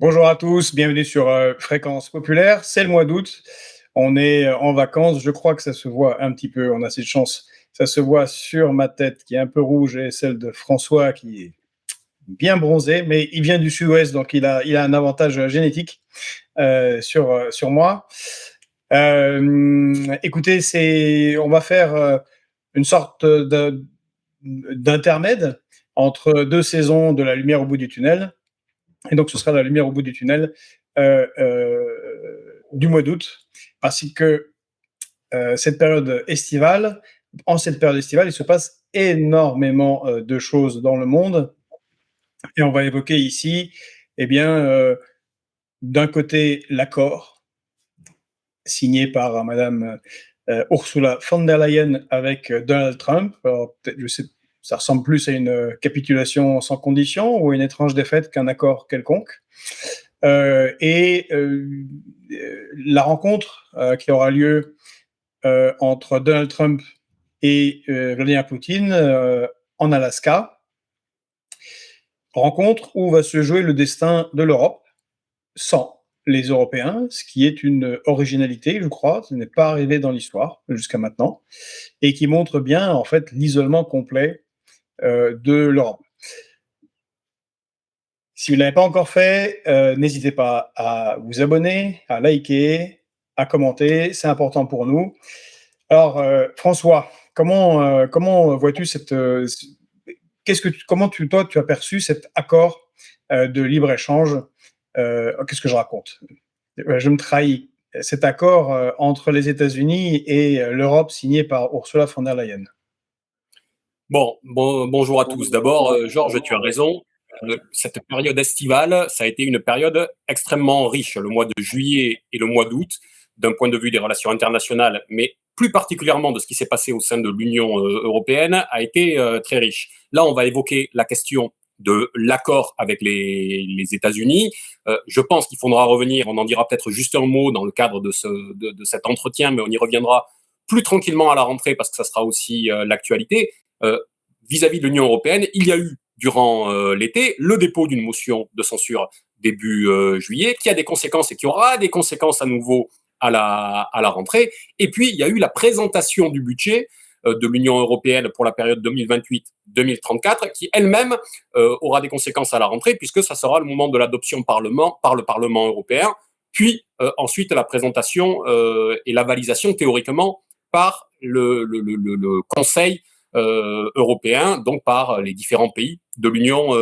Bonjour à tous, bienvenue sur Fréquence Populaire. C'est le mois d'août, on est en vacances. Je crois que ça se voit un petit peu, on a cette chance. Ça se voit sur ma tête qui est un peu rouge et celle de François qui est bien bronzé, mais il vient du sud-ouest, donc il a un avantage génétique sur moi. Écoutez, on va faire une sorte d'intermède entre deux saisons de La Lumière au bout du tunnel. Et donc, ce sera La Lumière au bout du tunnel du mois d'août, ainsi que cette période estivale. En cette période estivale, il se passe énormément de choses dans le monde. Et on va évoquer ici, eh bien, d'un côté, l'accord signé par Madame Ursula von der Leyen avec Donald Trump. Alors, je sais, ça ressemble plus à une capitulation sans condition ou à une étrange défaite qu'un accord quelconque. La rencontre qui aura lieu entre Donald Trump et Vladimir Poutine en Alaska, rencontre où va se jouer le destin de l'Europe sans les Européens, ce qui est une originalité, je crois, ce n'est pas arrivé dans l'histoire jusqu'à maintenant, et qui montre bien en fait l'isolement complet de l'Europe. Si vous ne l'avez pas encore fait, n'hésitez pas à vous abonner, à liker, à commenter, c'est important pour nous. Alors, François, comment vois-tu toi, tu as perçu cet accord de libre-échange? Qu'est-ce que je raconte? Je me trahis. Cet accord entre les États-Unis et l'Europe signé par Ursula von der Leyen. Bonjour à tous. D'abord, Georges, tu as raison. Cette période estivale, ça a été une période extrêmement riche. Le mois de juillet et le mois d'août, d'un point de vue des relations internationales, mais plus particulièrement de ce qui s'est passé au sein de l'Union européenne, a été très riche. Là, on va évoquer la question de l'accord avec les États-Unis. Je pense qu'il faudra revenir, on en dira peut-être juste un mot dans le cadre de cet entretien, mais on y reviendra plus tranquillement à la rentrée parce que ça sera aussi l'actualité. Vis-à-vis de l'Union européenne, il y a eu, durant l'été, le dépôt d'une motion de censure début juillet, qui a des conséquences et qui aura des conséquences à nouveau à la rentrée. Et puis, il y a eu la présentation du budget de l'Union européenne pour la période 2028-2034, qui elle-même aura des conséquences à la rentrée, puisque ça sera le moment de l'adoption par le Parlement européen, puis ensuite la présentation et la validation théoriquement par le Conseil européen, donc par les différents pays de l'Union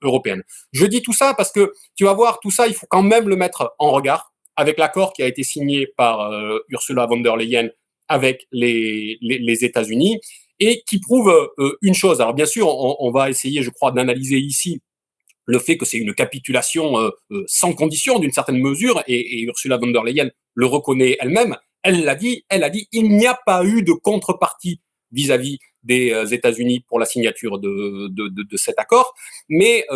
européenne. Je dis tout ça parce que tu vas voir, tout ça, il faut quand même le mettre en regard avec l'accord qui a été signé par Ursula von der Leyen avec les États-Unis et qui prouve une chose. Alors bien sûr, on va essayer, je crois, d'analyser ici le fait que c'est une capitulation sans condition d'une certaine mesure, et Ursula von der Leyen le reconnaît elle-même. Elle a dit, il n'y a pas eu de contrepartie vis-à-vis des États-Unis pour la signature de cet accord. Mais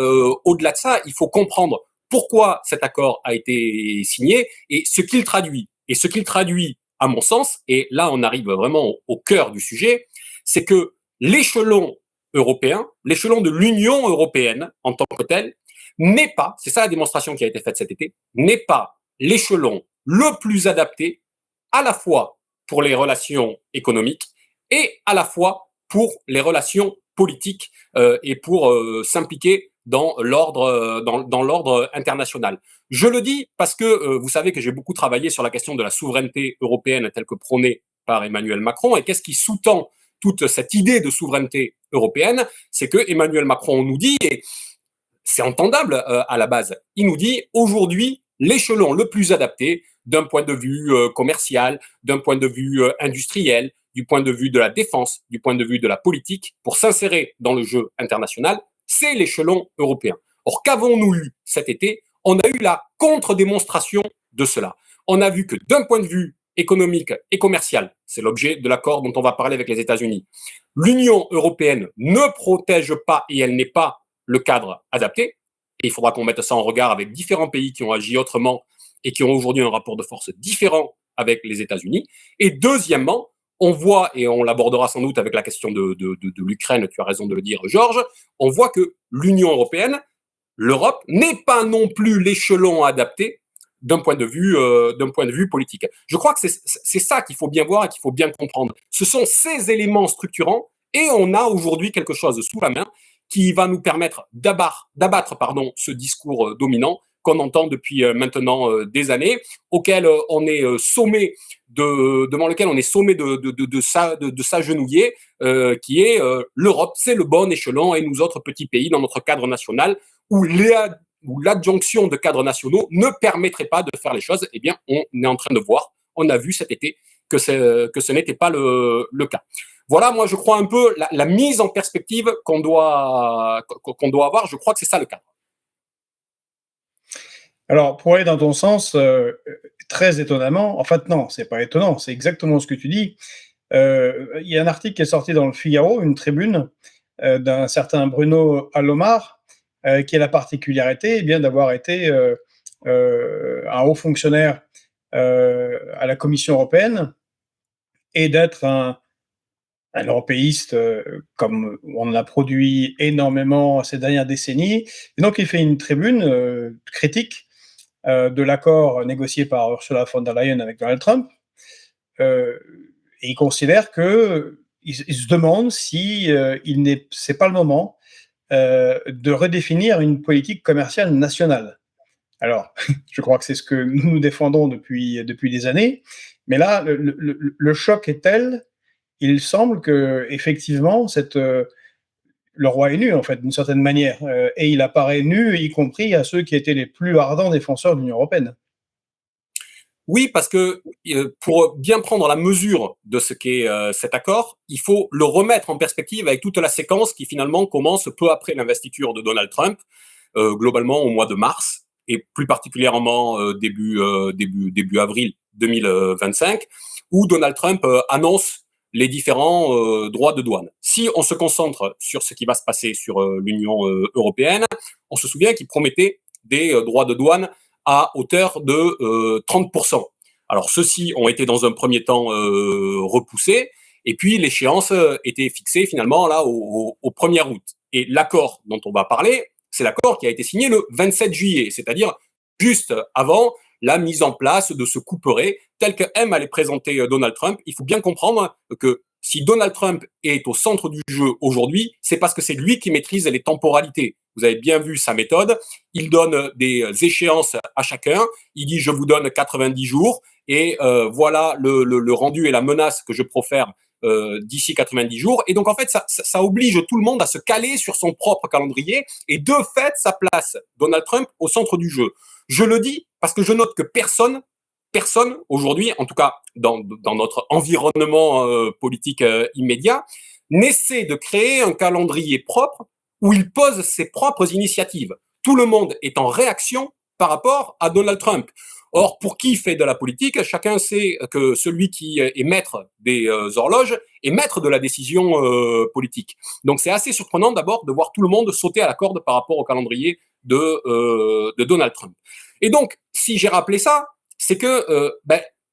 au-delà de ça, il faut comprendre pourquoi cet accord a été signé et ce qu'il traduit. Et ce qu'il traduit, à mon sens, et là on arrive vraiment au cœur du sujet, c'est que l'échelon européen, l'échelon de l'Union européenne en tant que tel, n'est pas, c'est ça la démonstration qui a été faite cet été, n'est pas l'échelon le plus adapté à la fois pour les relations économiques et à la fois pour les relations politiques et pour s'impliquer dans l'ordre international. Je le dis parce que vous savez que j'ai beaucoup travaillé sur la question de la souveraineté européenne telle que prônée par Emmanuel Macron, et qu'est-ce qui sous-tend toute cette idée de souveraineté européenne, c'est que Emmanuel Macron nous dit, et c'est entendable à la base, il nous dit aujourd'hui l'échelon le plus adapté d'un point de vue commercial, d'un point de vue industriel, du point de vue de la défense, du point de vue de la politique, pour s'insérer dans le jeu international, c'est l'échelon européen. Or, qu'avons-nous eu cet été? On a eu la contre-démonstration de cela. On a vu que d'un point de vue économique et commercial, c'est l'objet de l'accord dont on va parler avec les États-Unis, l'Union européenne ne protège pas et elle n'est pas le cadre adapté. Et il faudra qu'on mette ça en regard avec différents pays qui ont agi autrement et qui ont aujourd'hui un rapport de force différent avec les États-Unis. Et deuxièmement, on voit, et on l'abordera sans doute avec la question de l'Ukraine, tu as raison de le dire, Georges, on voit que l'Union européenne, l'Europe n'est pas non plus l'échelon adapté d'un point de vue politique. Je crois que c'est ça qu'il faut bien voir et qu'il faut bien comprendre. Ce sont ces éléments structurants et on a aujourd'hui quelque chose sous la main qui va nous permettre d'abattre ce discours dominant qu'on entend depuis maintenant des années, auquel on est sommé devant lequel on est sommé de s'agenouiller, qui est l'Europe, c'est le bon échelon et nous autres petits pays dans notre cadre national où l'adjonction de cadres nationaux ne permettrait pas de faire les choses. Eh bien, on est en train de voir, on a vu cet été que ce n'était pas le cas. Voilà, moi, je crois un peu la mise en perspective qu'on doit avoir. Je crois que c'est ça le cadre. Alors, pour aller dans ton sens, très étonnamment, en fait, non, c'est pas étonnant, c'est exactement ce que tu dis. Il y a un article qui est sorti dans le Figaro, une tribune, d'un certain Bruno Alomar, qui a la particularité bien d'avoir été un haut fonctionnaire à la Commission européenne et d'être un européiste comme on en a produit énormément ces dernières décennies. Et donc, il fait une tribune critique de l'accord négocié par Ursula von der Leyen avec Donald Trump. Et il considère il se demande si c'est pas le moment de redéfinir une politique commerciale nationale. Alors, je crois que c'est ce que nous défendons depuis des années, mais là, le choc est tel, il semble que effectivement, le roi est nu, en fait, d'une certaine manière, et il apparaît nu, y compris à ceux qui étaient les plus ardents défenseurs de l'Union européenne. Oui, parce que pour bien prendre la mesure de ce qu'est cet accord, il faut le remettre en perspective avec toute la séquence qui finalement commence peu après l'investiture de Donald Trump, globalement au mois de mars, et plus particulièrement début avril 2025, où Donald Trump annonce les différents droits de douane. Si on se concentre sur ce qui va se passer sur l'Union européenne, on se souvient qu'il promettait des droits de douane à hauteur de 30%. Alors, ceux-ci ont été dans un premier temps repoussés, et puis l'échéance était fixée finalement là au 1er août. Et l'accord dont on va parler, c'est l'accord qui a été signé le 27 juillet, c'est-à-dire juste avant la mise en place de ce couperet tel que aime à les présenter Donald Trump. Il faut bien comprendre que si Donald Trump est au centre du jeu aujourd'hui, c'est parce que c'est lui qui maîtrise les temporalités. Vous avez bien vu sa méthode. Il donne des échéances à chacun. Il dit je vous donne 90 jours et voilà le rendu et la menace que je profère d'ici 90 jours. Et donc en fait, ça oblige tout le monde à se caler sur son propre calendrier et de fait, ça place Donald Trump au centre du jeu. Je le dis parce que je note que personne aujourd'hui, en tout cas dans notre environnement politique immédiat, n'essaie de créer un calendrier propre où il pose ses propres initiatives. Tout le monde est en réaction par rapport à Donald Trump. Or, pour qui fait de la politique, chacun sait que celui qui est maître des horloges est maître de la décision politique. Donc, c'est assez surprenant d'abord de voir tout le monde sauter à la corde par rapport au calendrier de Donald Trump. Et donc, si j'ai rappelé ça, c'est que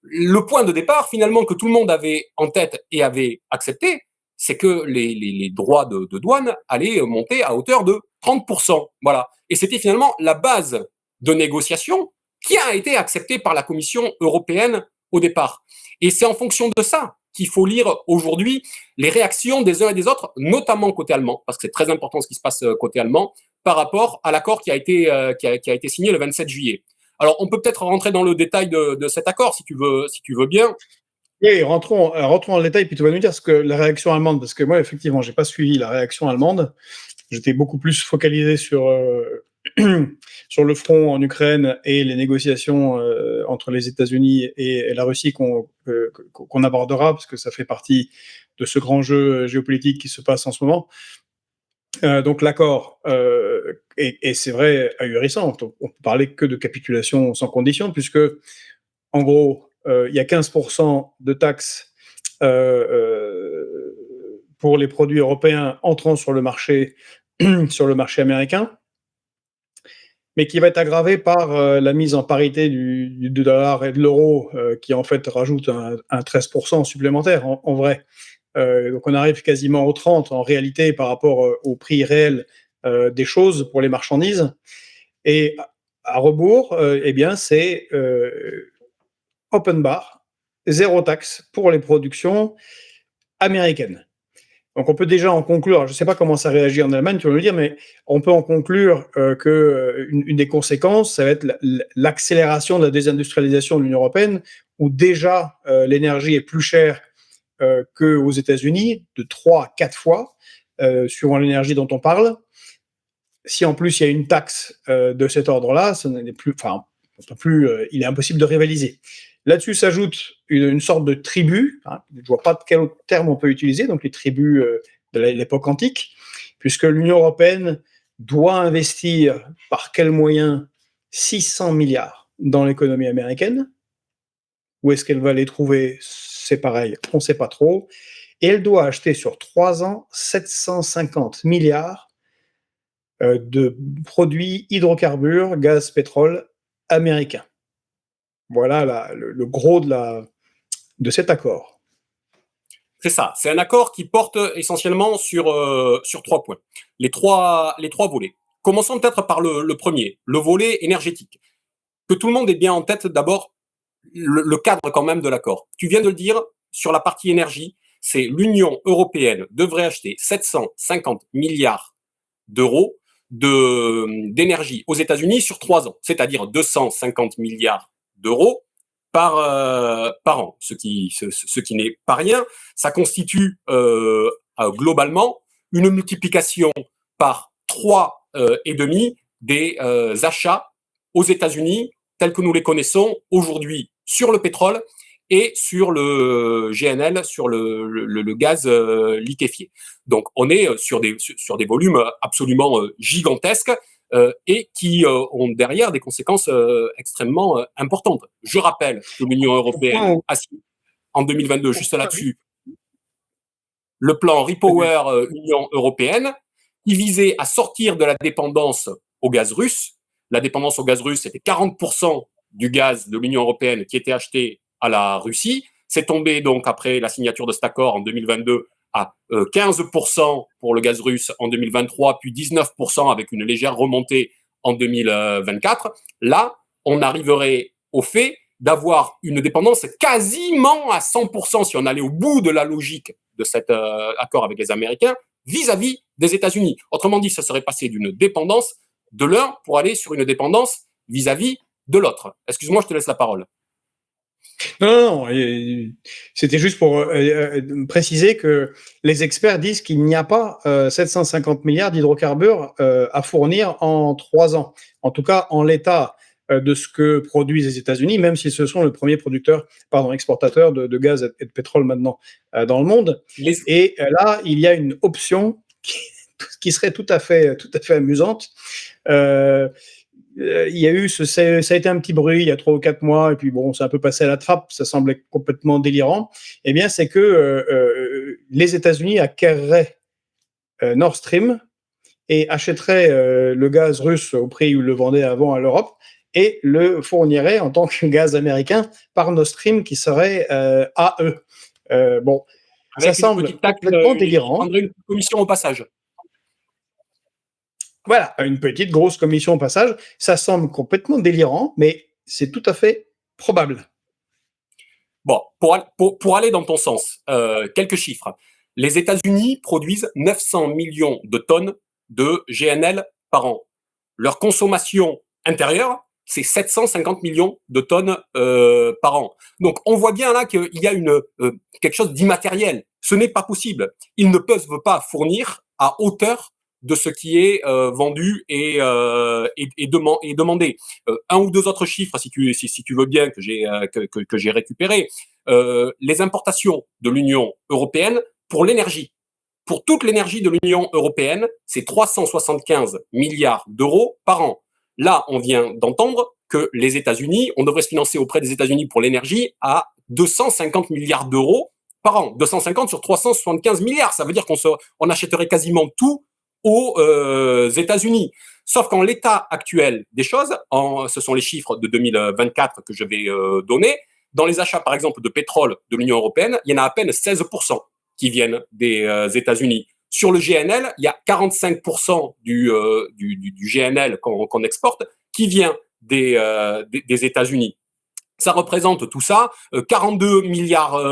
le point de départ, finalement, que tout le monde avait en tête et avait accepté, c'est que les droits de douane allaient monter à hauteur de 30%. Voilà. Et c'était finalement la base de négociation qui a été acceptée par la Commission européenne au départ. Et c'est en fonction de ça qu'il faut lire aujourd'hui les réactions des uns et des autres, notamment côté allemand, parce que c'est très important ce qui se passe côté allemand, par rapport à l'accord qui a été signé le 27 juillet. Alors, on peut peut-être rentrer dans le détail de cet accord, si tu veux bien. Oui, rentrons dans le détail, puis tu vas nous dire ce que la réaction allemande, parce que moi, effectivement, j'ai pas suivi la réaction allemande. J'étais beaucoup plus focalisé sur sur le front en Ukraine et les négociations entre les États-Unis et la Russie qu'on abordera, parce que ça fait partie de ce grand jeu géopolitique qui se passe en ce moment. Donc l'accord, et c'est vrai, ahurissant. On peut parler que de capitulation sans condition, puisque, en gros, il y a 15% de taxes pour les produits européens entrant sur le marché américain, mais qui va être aggravé par la mise en parité du dollar et de l'euro, qui en fait rajoute un 13% supplémentaire en vrai. Donc on arrive quasiment aux 30 en réalité par rapport au prix réel des choses pour les marchandises. Et à rebours, eh bien, c'est open bar, zéro taxe pour les productions américaines. Donc on peut déjà en conclure, je ne sais pas comment ça réagit en Allemagne, tu vas me le dire, mais on peut en conclure qu'une des conséquences, ça va être l'accélération de la désindustrialisation de l'Union européenne, où déjà l'énergie est plus chère qu'aux États-Unis, de 3 à 4 fois, suivant l'énergie dont on parle. Si en plus il y a une taxe de cet ordre-là, ça n'est plus, enfin, il est impossible de rivaliser. Là-dessus s'ajoute une sorte de tribu, hein, je ne vois pas de quel autre terme on peut utiliser, donc les tribus de l'époque antique, puisque l'Union européenne doit investir par quels moyens 600 milliards dans l'économie américaine. Où est-ce qu'elle va les trouver? C'est pareil, on ne sait pas trop. Et elle doit acheter sur 3 ans 750 milliards de produits hydrocarbures, gaz, pétrole américains. Voilà le gros de cet accord. C'est ça. C'est un accord qui porte essentiellement sur 3 points. Les trois volets. Commençons peut-être par le premier, le volet énergétique. Que tout le monde ait bien en tête d'abord le cadre quand même de l'accord. Tu viens de le dire, sur la partie énergie, c'est l'Union européenne devrait acheter 750 milliards d'euros d'énergie aux États-Unis sur 3 ans, c'est-à-dire 250 milliards d'euros par an, ce qui n'est pas rien. Ça constitue globalement une multiplication par 3 et demi des achats aux États-Unis tels que nous les connaissons aujourd'hui sur le pétrole et sur le GNL, sur le gaz liquéfié. Donc on est sur des volumes absolument gigantesques et qui ont derrière des conséquences extrêmement importantes. Je rappelle que l'Union européenne a signé en 2022, juste là-dessus, le plan Repower Union européenne, qui visait à sortir de la dépendance au gaz russe. La dépendance au gaz russe, c'était 40% du gaz de l'Union européenne qui était acheté à la Russie. C'est tombé donc après la signature de cet accord en 2022 à 15% pour le gaz russe en 2023, puis 19% avec une légère remontée en 2024. Là, on arriverait au fait d'avoir une dépendance quasiment à 100% si on allait au bout de la logique de cet accord avec les Américains vis-à-vis des États-Unis. Autrement dit, ça serait passé d'une dépendance de l'un pour aller sur une dépendance vis-à-vis de l'autre. Excuse-moi, je te laisse la parole. Non, c'était juste pour préciser que les experts disent qu'il n'y a pas 750 milliards d'hydrocarbures à fournir en 3 ans. En tout cas, en l'état de ce que produisent les États-Unis, même si ce sont le premier exportateur de gaz et de pétrole maintenant dans le monde. Et là, il y a une option qui serait tout à fait amusante. Il y a eu ça a été un petit bruit il y a 3 ou 4 mois, et puis bon, c'est un peu passé à la trappe, ça semblait complètement délirant. Eh bien, c'est que les États-Unis acquerraient Nord Stream et achèteraient le gaz russe au prix où ils le vendaient avant à l'Europe et le fourniraient en tant que gaz américain par Nord Stream qui serait à eux. Bon, avec ça semble complètement délirant. Prendrait une commission au passage. Voilà, une petite grosse commission au passage. Ça semble complètement délirant, mais c'est tout à fait probable. Bon, pour aller dans ton sens, quelques chiffres. Les États-Unis produisent 900 millions de tonnes de GNL par an. Leur consommation intérieure, c'est 750 millions de tonnes par an. Donc, on voit bien là qu'il y a quelque chose d'immatériel. Ce n'est pas possible. Ils ne peuvent pas fournir à hauteur de ce qui est vendu et demandé. Un ou deux autres chiffres, si tu veux bien, que j'ai récupéré. Les importations de l'Union européenne pour l'énergie. Pour toute l'énergie de l'Union européenne, c'est 375 milliards d'euros par an. Là, on vient d'entendre que les États-Unis, on devrait se financer auprès des États-Unis pour l'énergie à 250 milliards d'euros par an. 250 sur 375 milliards, ça veut dire qu'on achèterait quasiment tout aux États-Unis. Sauf qu'en l'état actuel des choses, ce sont les chiffres de 2024 que je vais donner, dans les achats, par exemple, de pétrole de l'Union européenne, il y en a à peine 16% qui viennent des États-Unis. Sur le GNL, il y a 45% du GNL qu'on exporte qui vient des États-Unis. Ça représente tout ça 42 milliards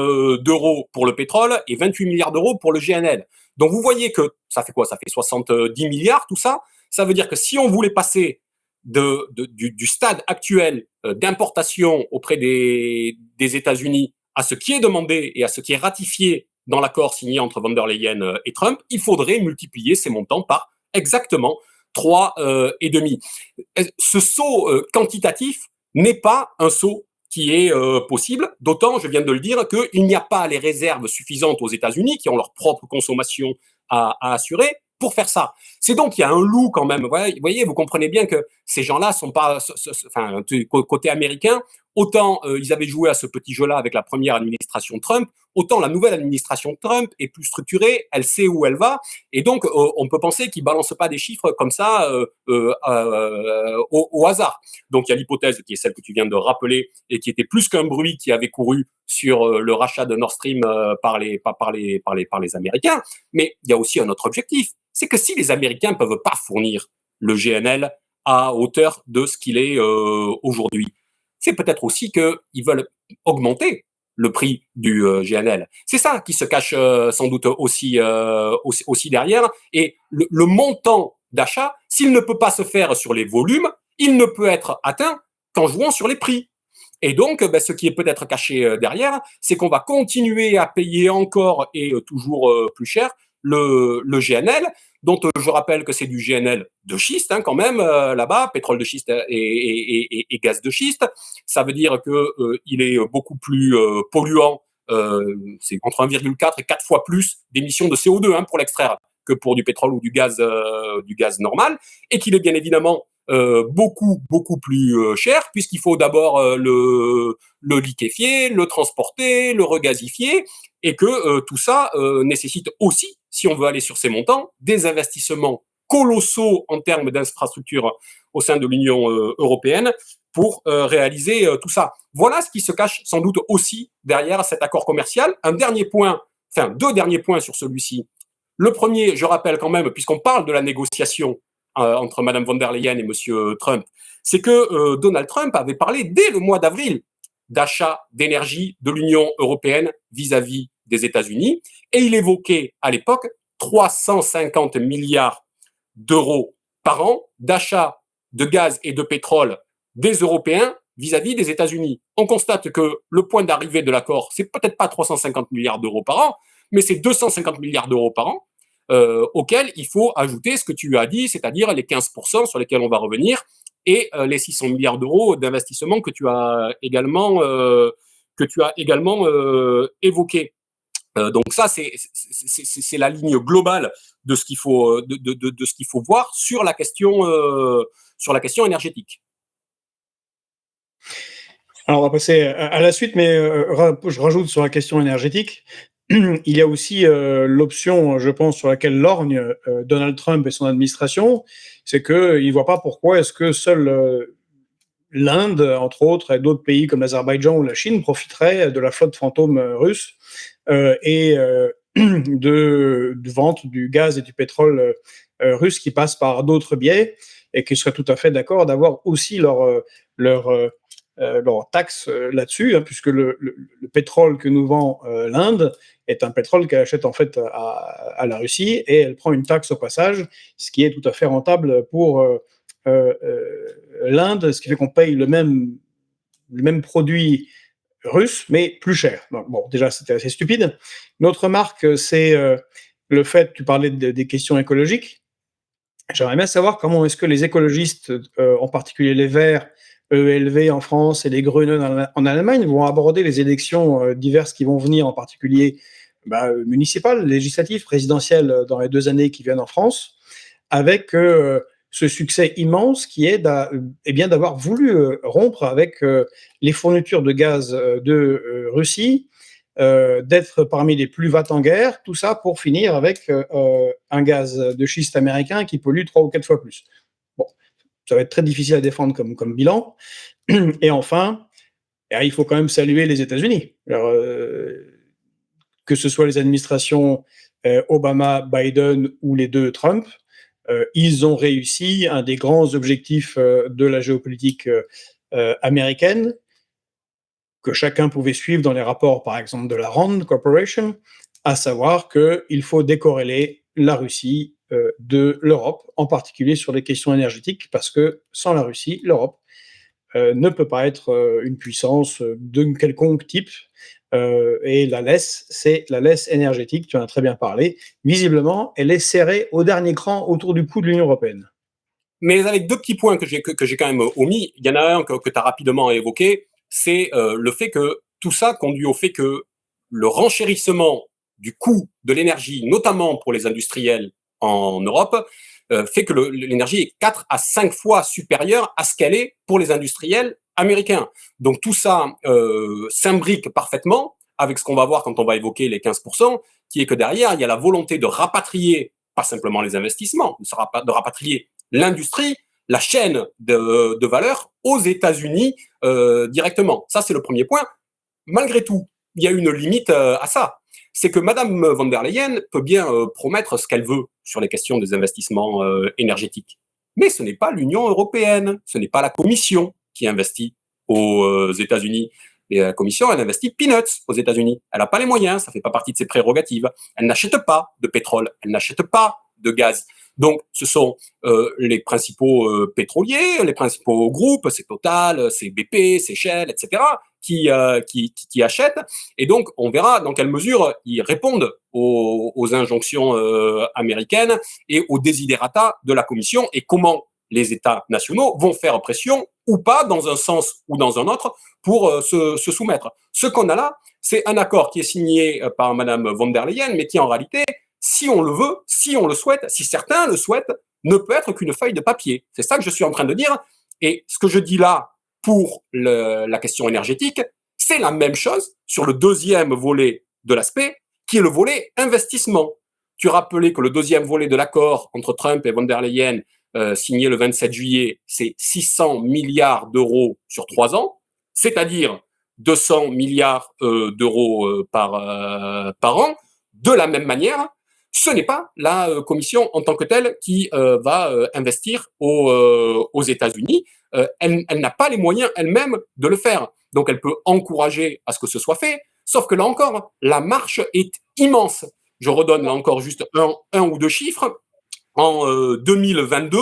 d'euros pour le pétrole et 28 milliards d'euros pour le GNL. Donc vous voyez que ça fait quoi? Ça fait 70 milliards tout ça. Ça veut dire que si on voulait passer du stade actuel d'importation auprès des États-Unis à ce qui est demandé et à ce qui est ratifié dans l'accord signé entre von der Leyen et Trump, il faudrait multiplier ces montants par exactement 3,5. Ce saut quantitatif n'est pas un saut qui est possible, d'autant, je viens de le dire, qu'il n'y a pas les réserves suffisantes aux États-Unis qui ont leur propre consommation à assurer pour faire ça. C'est donc qu'il y a un loup quand même. Vous voyez, vous comprenez bien que ces gens-là sont pas, enfin, côté américain, autant ils avaient joué à ce petit jeu-là avec la première administration Trump, autant la nouvelle administration Trump est plus structurée, elle sait où elle va, et donc on peut penser qu'ils balancent pas des chiffres comme ça au hasard. Donc il y a l'hypothèse qui est celle que tu viens de rappeler et qui était plus qu'un bruit qui avait couru sur le rachat de Nord Stream par les Américains, mais il y a aussi un autre objectif, c'est que si les Américains ne peuvent pas fournir le GNL à hauteur de ce qu'il est aujourd'hui, c'est peut-être aussi qu'ils veulent augmenter le prix du GNL. C'est ça qui se cache sans doute aussi derrière. Et le montant d'achat, s'il ne peut pas se faire sur les volumes, il ne peut être atteint qu'en jouant sur les prix. Et donc, ce qui est peut-être caché derrière, c'est qu'on va continuer à payer encore et toujours plus cher le GNL, dont je rappelle que c'est du GNL de schiste quand même, là-bas, pétrole de schiste et gaz de schiste. Ça veut dire qu'il est beaucoup plus polluant, c'est entre 1,4 et 4 fois plus d'émissions de CO2 pour l'extraire que pour du pétrole ou du gaz normal, et qu'il est bien évidemment beaucoup plus cher, puisqu'il faut d'abord le liquéfier, le transporter, le regazifier, et que tout ça nécessite aussi, si on veut aller sur ces montants, des investissements colossaux en termes d'infrastructures au sein de l'Union européenne pour réaliser tout ça. Voilà ce qui se cache sans doute aussi derrière cet accord commercial. Deux derniers points sur celui-ci. Le premier, je rappelle quand même, puisqu'on parle de la négociation entre Mme von der Leyen et M. Trump, c'est que Donald Trump avait parlé dès le mois d'avril d'achat d'énergie de l'Union européenne vis-à-vis des États-Unis, et il évoquait à l'époque 350 milliards d'euros par an d'achat de gaz et de pétrole des Européens vis-à-vis des États-Unis. On constate que le point d'arrivée de l'accord, c'est peut-être pas 350 milliards d'euros par an, mais c'est 250 milliards d'euros par an, auquel il faut ajouter ce que tu as dit, c'est-à-dire les 15% sur lesquels on va revenir, et les 600 milliards d'euros d'investissement que tu as également évoqué. Donc ça, c'est la ligne globale de ce qu'il faut de ce qu'il faut voir sur la question énergétique. Alors, on va passer à la suite, mais je rajoute sur la question énergétique. Il y a aussi l'option, je pense, sur laquelle lorgne Donald Trump et son administration, c'est qu'ils ne voient pas pourquoi est-ce que seule l'Inde, entre autres, et d'autres pays comme l'Azerbaïdjan ou la Chine profiteraient de la flotte fantôme russe et de vente du gaz et du pétrole russe qui passent par d'autres biais, et qui seraient tout à fait d'accord d'avoir aussi leur taxe là-dessus, puisque le pétrole que nous vend l'Inde est un pétrole qu'elle achète en fait à la Russie, et elle prend une taxe au passage, ce qui est tout à fait rentable pour l'Inde, ce qui fait qu'on paye le même produit russe, mais plus cher. Donc, bon, déjà, c'était assez stupide. Une autre remarque, c'est le fait, tu parlais des questions écologiques. J'aimerais bien savoir comment est-ce que les écologistes, en particulier les Verts, EELV en France et les Grünen en Allemagne, vont aborder les élections diverses qui vont venir, en particulier municipales, législatives, présidentielles dans les 2 années qui viennent en France, avec ce succès immense qui est d'avoir voulu rompre avec les fournitures de gaz de Russie, d'être parmi les plus va en guerre, tout ça pour finir avec un gaz de schiste américain qui pollue 3 ou 4 fois plus. Bon, ça va être très difficile à défendre comme bilan. Et enfin, il faut quand même saluer les États-Unis. Alors, que ce soit les administrations Obama, Biden ou les deux Trump, ils ont réussi un des grands objectifs de la géopolitique américaine, que chacun pouvait suivre dans les rapports, par exemple, de la Rand Corporation, à savoir qu'il faut décorréler la Russie de l'Europe, en particulier sur les questions énergétiques, parce que sans la Russie, l'Europe ne peut pas être une puissance de quelconque type. Et la laisse, c'est la laisse énergétique, tu en as très bien parlé. Visiblement, elle est serrée au dernier cran autour du cou de l'Union européenne. Mais avec deux petits points que j'ai quand même omis, il y en a un que tu as rapidement évoqué, c'est le fait que tout ça conduit au fait que le renchérissement du coût de l'énergie, notamment pour les industriels en Europe, fait que l'énergie est 4 à 5 fois supérieure à ce qu'elle est pour les industriels américains. Donc tout ça s'imbrique parfaitement avec ce qu'on va voir quand on va évoquer les 15%, qui est que derrière, il y a la volonté de rapatrier, pas simplement les investissements, de rapatrier l'industrie, la chaîne de valeur aux États-Unis directement. Ça, c'est le premier point. Malgré tout, il y a une limite à ça. C'est que Madame von der Leyen peut bien promettre ce qu'elle veut sur les questions des investissements énergétiques. Mais ce n'est pas l'Union européenne, ce n'est pas la Commission qui investit aux États-Unis. Et la Commission, elle investit peanuts aux États-Unis. Elle n'a pas les moyens, ça ne fait pas partie de ses prérogatives. Elle n'achète pas de pétrole, elle n'achète pas de gaz. Donc, ce sont les principaux pétroliers, les principaux groupes, c'est Total, c'est BP, c'est Shell, etc., qui achètent. Et donc, on verra dans quelle mesure ils répondent aux injonctions américaines et aux desiderata de la Commission et comment les États nationaux vont faire pression ou pas, dans un sens ou dans un autre, pour se soumettre. Ce qu'on a là, c'est un accord qui est signé par Madame von der Leyen, mais qui en réalité, si on le veut, si on le souhaite, si certains le souhaitent, ne peut être qu'une feuille de papier. C'est ça que je suis en train de dire. Et ce que je dis là pour la question énergétique, c'est la même chose sur le deuxième volet de l'aspect, qui est le volet investissement. Tu rappelais que le deuxième volet de l'accord entre Trump et von der Leyen, signé le 27 juillet, c'est 600 milliards d'euros sur 3 ans, c'est-à-dire 200 milliards d'euros par an. De la même manière, ce n'est pas la Commission en tant que telle qui va investir aux États-Unis. Elle n'a pas les moyens elle-même de le faire. Donc elle peut encourager à ce que ce soit fait, sauf que là encore, la marche est immense. Je redonne là encore juste un ou deux chiffres. En 2022,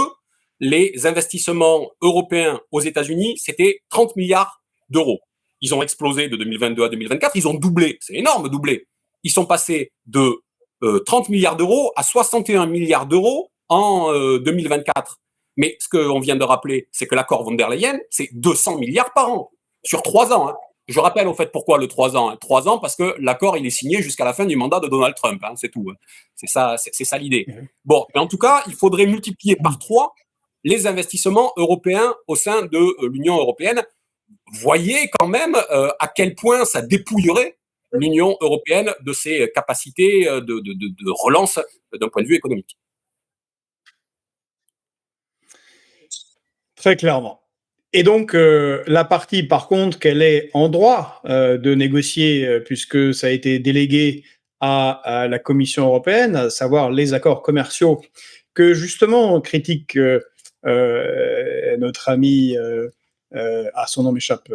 les investissements européens aux États-Unis, c'était 30 milliards d'euros. Ils ont explosé de 2022 à 2024, ils ont doublé, c'est énorme, doublé. Ils sont passés de 30 milliards d'euros à 61 milliards d'euros en 2024. Mais ce qu'on vient de rappeler, c'est que l'accord von der Leyen, c'est 200 milliards par an, sur 3 ans. Hein. Je rappelle au fait pourquoi le 3 ans. 3 ans parce que l'accord, il est signé jusqu'à la fin du mandat de Donald Trump. Hein, c'est tout. Hein. C'est ça l'idée. Bon, mais en tout cas, il faudrait multiplier par 3 les investissements européens au sein de l'Union européenne. Voyez quand même à quel point ça dépouillerait l'Union européenne de ses capacités de relance d'un point de vue économique. Très clairement. Et donc, la partie, par contre, qu'elle est en droit de négocier, puisque ça a été délégué à la Commission européenne, à savoir les accords commerciaux que, justement, critique notre ami, son nom m'échappe,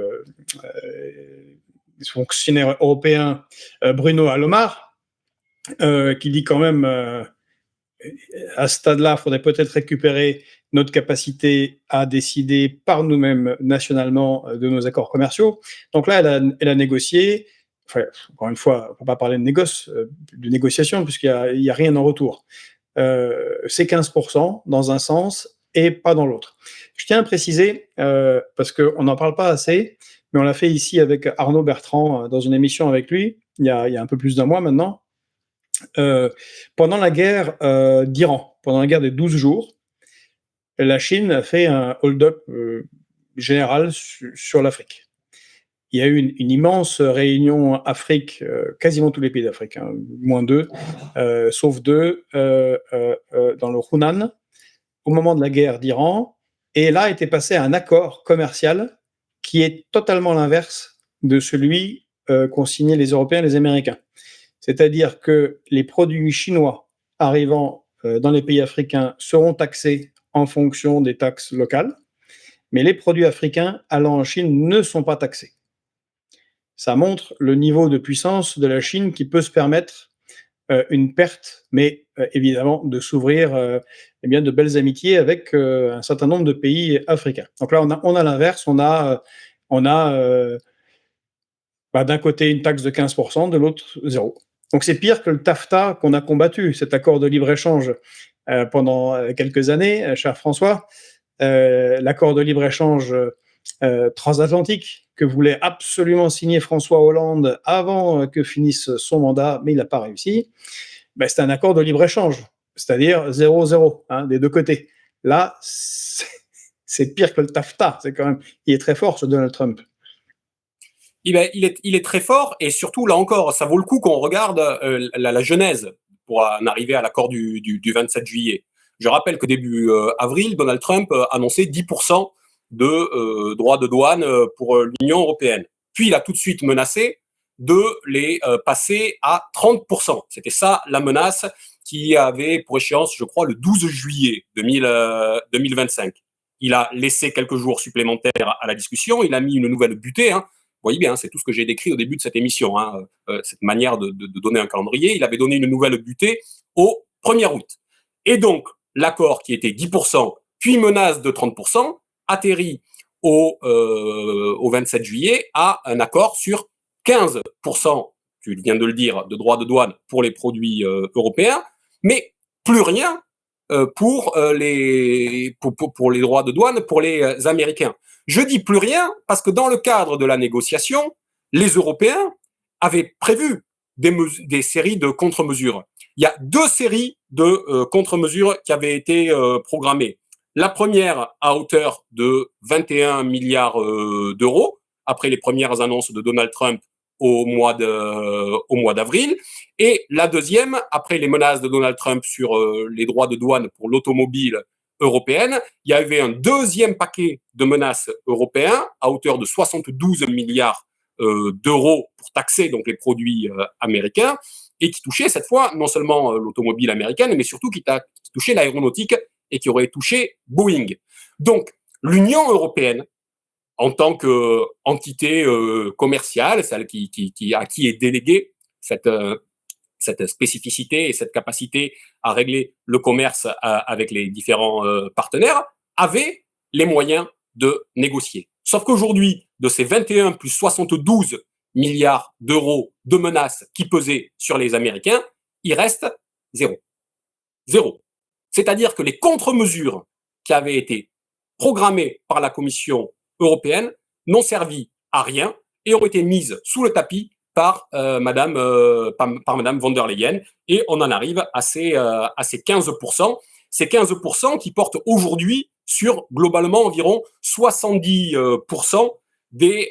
fonctionnaire européen Bruno Alomar, qui dit quand même à ce stade-là, il faudrait peut-être récupérer notre capacité à décider par nous-mêmes nationalement de nos accords commerciaux. Donc là, elle a négocié. Enfin, encore une fois, on ne peut pas parler de négociation puisqu'il n'y a rien en retour. C'est 15% dans un sens et pas dans l'autre. Je tiens à préciser, parce qu'on n'en parle pas assez, mais on l'a fait ici avec Arnaud Bertrand dans une émission avec lui, il y a un peu plus d'un mois maintenant. Pendant la guerre d'Iran, pendant la guerre des 12 jours, la Chine a fait un hold-up général sur l'Afrique. Il y a eu une immense réunion Afrique, quasiment tous les pays d'Afrique, hein, moins 2, sauf 2, dans le Hunan, au moment de la guerre d'Iran. Et là était passé un accord commercial qui est totalement l'inverse de celui qu'ont signé les Européens et les Américains. C'est-à-dire que les produits chinois arrivant dans les pays africains seront taxés en fonction des taxes locales, mais les produits africains allant en Chine ne sont pas taxés. Ça montre le niveau de puissance de la Chine qui peut se permettre une perte, mais évidemment de s'ouvrir eh bien de belles amitiés avec un certain nombre de pays africains. Donc là, on a l'inverse, on a d'un côté une taxe de 15%, de l'autre zéro. Donc c'est pire que le TAFTA qu'on a combattu, cet accord de libre-échange pendant quelques années, cher François. L'accord de libre-échange transatlantique que voulait absolument signer François Hollande avant que finisse son mandat, mais il n'a pas réussi. Ben, c'est un accord de libre-échange, c'est-à-dire 0-0 des deux côtés. Là, c'est pire que le TAFTA. C'est quand même, il est très fort ce Donald Trump. Il est très fort et surtout, là encore, ça vaut le coup qu'on regarde la genèse pour en arriver à l'accord du 27 juillet. Je rappelle que début avril, Donald Trump annonçait 10% de droits de douane pour l'Union européenne. Puis il a tout de suite menacé de les passer à 30%. C'était ça la menace qui avait pour échéance, je crois, le 12 juillet 2025. Il a laissé quelques jours supplémentaires à la discussion, il a mis une nouvelle butée, vous voyez bien, c'est tout ce que j'ai décrit au début de cette émission, cette manière de donner un calendrier. Il avait donné une nouvelle butée au 1er août. Et donc, l'accord qui était 10%, puis menace de 30%, atterrit au 27 juillet à un accord sur 15%, tu viens de le dire, de droits de douane pour les produits européens, mais plus rien pour les droits de douane pour les Américains. Je dis plus rien parce que dans le cadre de la négociation, les Européens avaient prévu des séries de contre-mesures. Il y a 2 séries de contre-mesures qui avaient été programmées. La première à hauteur de 21 milliards d'euros, après les premières annonces de Donald Trump au mois d'avril. Et la deuxième, après les menaces de Donald Trump sur les droits de douane pour l'automobile européenne, il y avait un deuxième paquet de menaces européens à hauteur de 72 milliards d'euros pour taxer donc les produits américains et qui touchait cette fois non seulement l'automobile américaine, mais surtout qui touchait l'aéronautique et qui aurait touché Boeing. Donc, l'Union européenne, en tant qu'entité commerciale, celle à qui est déléguée cette spécificité et cette capacité à régler le commerce avec les différents partenaires, avait les moyens de négocier. Sauf qu'aujourd'hui, de ces 21 plus 72 milliards d'euros de menaces qui pesaient sur les Américains, il reste zéro. Zéro. C'est-à-dire que les contre-mesures qui avaient été programmées par la Commission européenne n'ont servi à rien et ont été mises sous le tapis par Madame von der Leyen. Et on en arrive à ces 15%. Ces 15% qui portent aujourd'hui sur globalement environ 70% des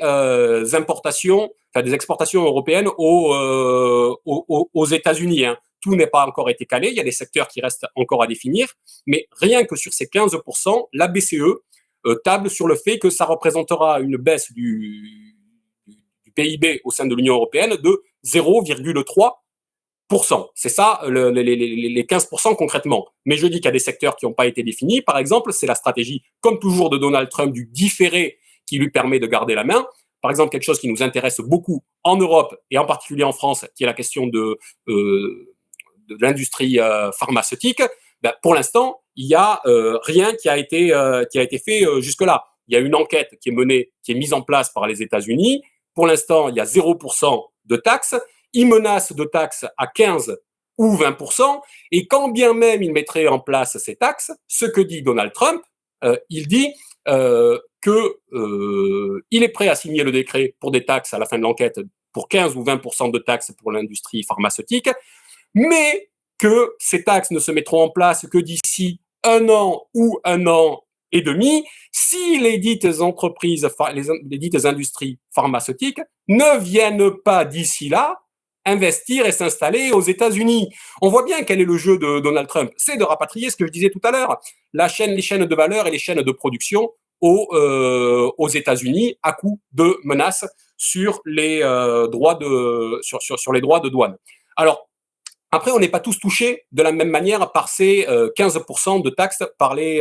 importations, enfin des exportations européennes aux États-Unis. Tout n'est pas encore été calé, il y a des secteurs qui restent encore à définir, mais rien que sur ces 15%, la BCE table sur le fait que ça représentera une baisse du PIB au sein de l'Union européenne de 0,3%. C'est ça, les 15% concrètement. Mais je dis qu'il y a des secteurs qui n'ont pas été définis. Par exemple, c'est la stratégie, comme toujours, de Donald Trump du différé qui lui permet de garder la main. Par exemple, quelque chose qui nous intéresse beaucoup en Europe et en particulier en France, qui est la question de l'industrie pharmaceutique. Ben, pour l'instant, il n'y a rien qui a été fait jusque-là. Il y a une enquête qui est menée, qui est mise en place par les États-Unis. Pour l'instant, il y a 0% de taxes. Ils menacent de taxes à 15 ou 20%. Et quand bien même ils mettraient en place ces taxes, ce que dit Donald Trump, il dit qu'il est prêt à signer le décret pour des taxes à la fin de l'enquête pour 15 ou 20% de taxes pour l'industrie pharmaceutique, mais que ces taxes ne se mettront en place que d'ici 1 an ou 1 an et demi, si les dites entreprises, les dites industries pharmaceutiques ne viennent pas d'ici là investir et s'installer aux États-Unis. On voit bien quel est le jeu de Donald Trump. C'est de rapatrier ce que je disais tout à l'heure, les chaînes de valeur et les chaînes de production aux États-Unis à coup de menaces sur les droits de douane. Alors, après, on n'est pas tous touchés de la même manière par ces 15% de taxes par les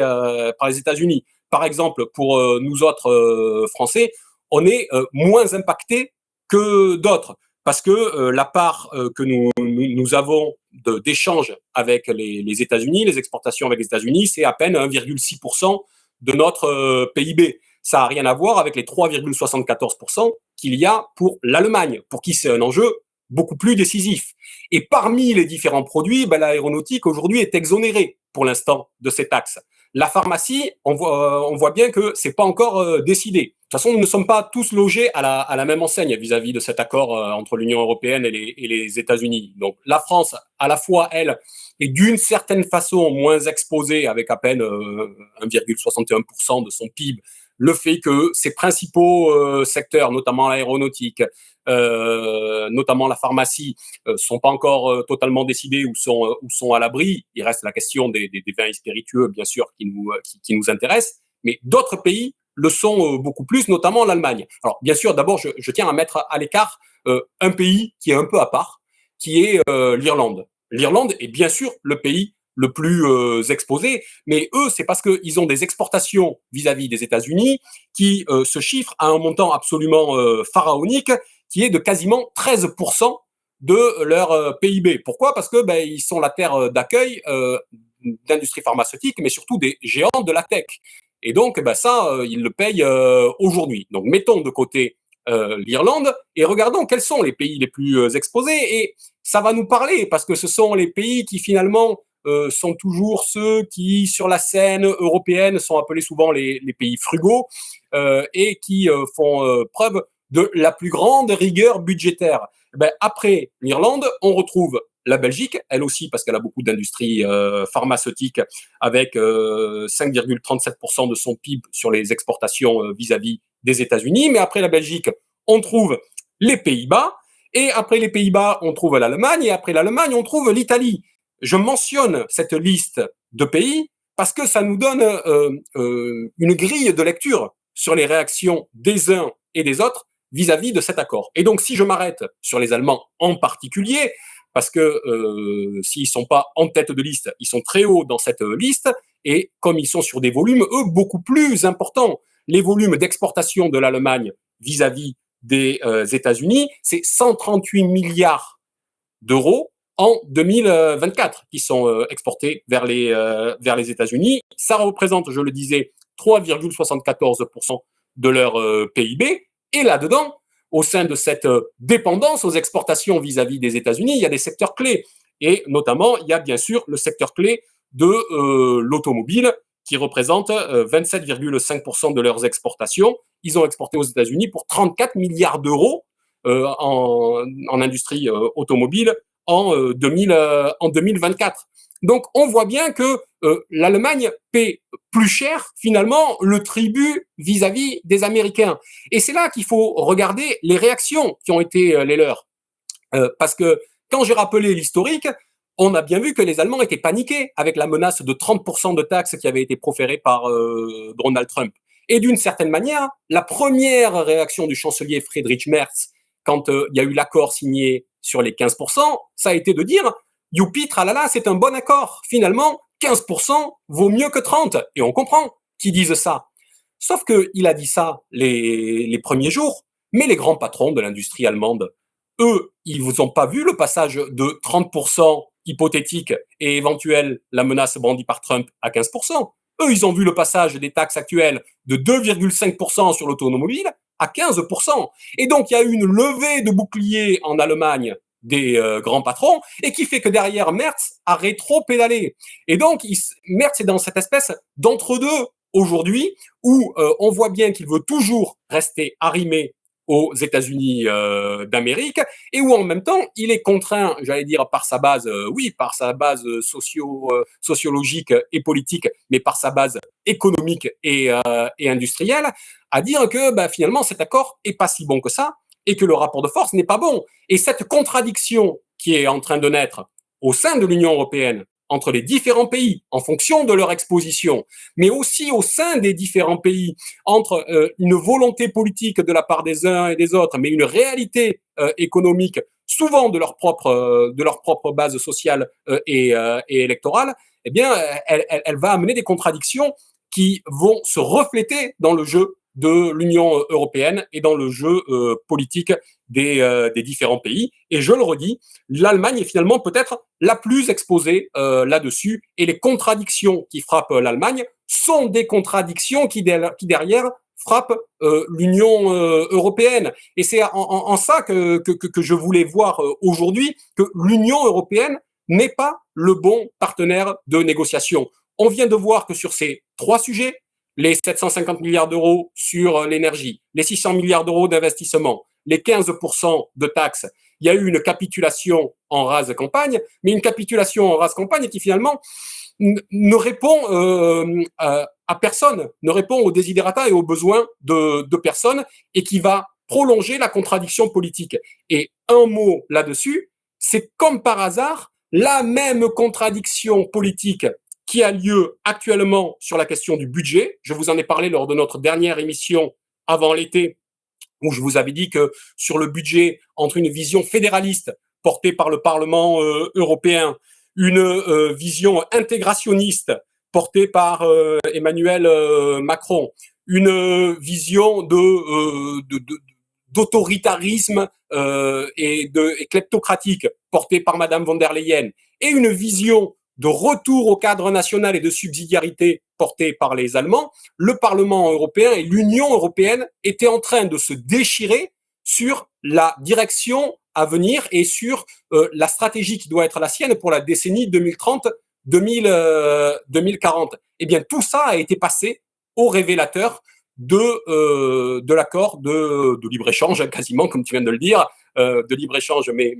États-Unis. Par exemple, pour nous autres Français, on est moins impactés que d'autres parce que la part que nous avons d'échanges avec les États-Unis, les exportations avec les États-Unis, c'est à peine 1,6% de notre PIB. Ça n'a rien à voir avec les 3,74% qu'il y a pour l'Allemagne, pour qui c'est un enjeu beaucoup plus décisif. Et parmi les différents produits, l'aéronautique aujourd'hui est exonérée pour l'instant de ces taxes. La pharmacie, on voit bien que c'est pas encore décidé. De toute façon, nous ne sommes pas tous logés à la même enseigne vis-à-vis de cet accord entre l'Union européenne et les États-Unis. Donc la France, à la fois, elle, est d'une certaine façon moins exposée avec à peine 1,61% de son PIB. Le fait que ses principaux secteurs, notamment l'aéronautique, notamment la pharmacie, sont pas encore totalement décidés ou sont à l'abri. Il reste la question des vins et spiritueux, bien sûr, qui nous intéresse. Mais d'autres pays le sont beaucoup plus, notamment l'Allemagne. Alors, bien sûr, d'abord, je tiens à mettre à l'écart un pays qui est un peu à part, qui est l'Irlande. L'Irlande est bien sûr le pays le plus exposé, mais eux, c'est parce qu'ils ont des exportations vis-à-vis des États-Unis qui se chiffrent à un montant absolument pharaonique, qui est de quasiment 13% de leur PIB. Pourquoi ? Parce que ils sont la terre d'accueil d'industrie pharmaceutique, mais surtout des géants de la tech. Et donc, ça, ils le payent aujourd'hui. Donc, mettons de côté l'Irlande et regardons quels sont les pays les plus exposés. Et ça va nous parler parce que ce sont les pays qui finalement sont toujours ceux qui, sur la scène européenne, sont appelés souvent les pays frugaux et qui font preuve de la plus grande rigueur budgétaire. Après l'Irlande, on retrouve la Belgique, elle aussi, parce qu'elle a beaucoup d'industries pharmaceutiques, avec 5,37% de son PIB sur les exportations vis-à-vis des États-Unis. Mais après la Belgique, on trouve les Pays-Bas. Et après les Pays-Bas, on trouve l'Allemagne. Et après l'Allemagne, on trouve l'Italie. Je mentionne cette liste de pays parce que ça nous donne une grille de lecture sur les réactions des uns et des autres vis-à-vis de cet accord. Et donc, si je m'arrête sur les Allemands en particulier, parce que s'ils sont pas en tête de liste, ils sont très hauts dans cette liste, et comme ils sont sur des volumes, eux, beaucoup plus importants, les volumes d'exportation de l'Allemagne vis-à-vis des États-Unis, c'est 138 milliards d'euros en 2024 qui sont exportés vers les États-Unis. Ça représente, je le disais, 3,74% de leur PIB. Et là-dedans, au sein de cette dépendance aux exportations vis-à-vis des États-Unis, il y a des secteurs clés. Et notamment, il y a bien sûr le secteur clé de l'automobile qui représente 27,5% de leurs exportations. Ils ont exporté aux États-Unis pour 34 milliards d'euros en industrie automobile en 2024. Donc, on voit bien que l'Allemagne paie plus cher, finalement, le tribut vis-à-vis des Américains. Et c'est là qu'il faut regarder les réactions qui ont été les leurs. Parce que quand j'ai rappelé l'historique, on a bien vu que les Allemands étaient paniqués avec la menace de 30% de taxes qui avait été proférée par Donald Trump. Et d'une certaine manière, la première réaction du chancelier Friedrich Merz, quand il y a eu l'accord signé sur les 15%, ça a été de dire « Youpi, tralala, c'est un bon accord. Finalement, 15% vaut mieux que 30%. » Et on comprend qu'ils disent ça. Sauf qu'il a dit ça les premiers jours, mais les grands patrons de l'industrie allemande, eux, ils vous ont pas vu le passage de 30% hypothétique et éventuel, la menace brandie par Trump à 15%. Eux, ils ont vu le passage des taxes actuelles de 2,5% sur l'automobile à 15%. Et donc, il y a eu une levée de boucliers en Allemagne des grands patrons et qui fait que derrière, Merz a rétro-pédalé. Et donc, Merz est dans cette espèce d'entre-deux aujourd'hui où on voit bien qu'il veut toujours rester arrimé aux États-Unis d'Amérique et où en même temps il est contraint, j'allais dire par sa base, par sa base sociologique et politique, mais par sa base économique et industrielle, à dire que finalement cet accord est pas si bon que ça et que le rapport de force n'est pas bon. Et cette contradiction qui est en train de naître au sein de l'Union européenne entre les différents pays en fonction de leur exposition, mais aussi au sein des différents pays, entre une volonté politique de la part des uns et des autres, mais une réalité économique souvent de leur propre base sociale et électorale, eh bien, elle va amener des contradictions qui vont se refléter dans le jeu de l'Union européenne et dans le jeu politique des différents pays. Et je le redis, l'Allemagne est finalement peut-être la plus exposée là-dessus. Et les contradictions qui frappent l'Allemagne sont des contradictions qui derrière frappent l'Union européenne. Et c'est en ça que je voulais voir aujourd'hui que l'Union européenne n'est pas le bon partenaire de négociation. On vient de voir que sur ces 3 sujets, les 750 milliards d'euros sur l'énergie, les 600 milliards d'euros d'investissement, les 15% de taxes, il y a eu une capitulation en rase campagne, mais une capitulation en rase campagne qui finalement ne répond à personne, ne répond aux desiderata et aux besoins de personne et qui va prolonger la contradiction politique. Et un mot là-dessus, c'est comme par hasard la même contradiction politique qui a lieu actuellement sur la question du budget. Je vous en ai parlé lors de notre dernière émission avant l'été, où je vous avais dit que sur le budget, entre une vision fédéraliste portée par le Parlement européen, une vision intégrationniste portée par Emmanuel Macron, une vision d'autoritarisme et kleptocratique portée par Madame von der Leyen, et une vision de retour au cadre national et de subsidiarité portée par les Allemands, le Parlement européen et l'Union européenne étaient en train de se déchirer sur la direction à venir et sur la stratégie qui doit être la sienne pour la décennie 2030-2040. Eh bien, tout ça a été passé au révélateur de l'accord de libre-échange, quasiment, comme tu viens de le dire, de libre-échange, mais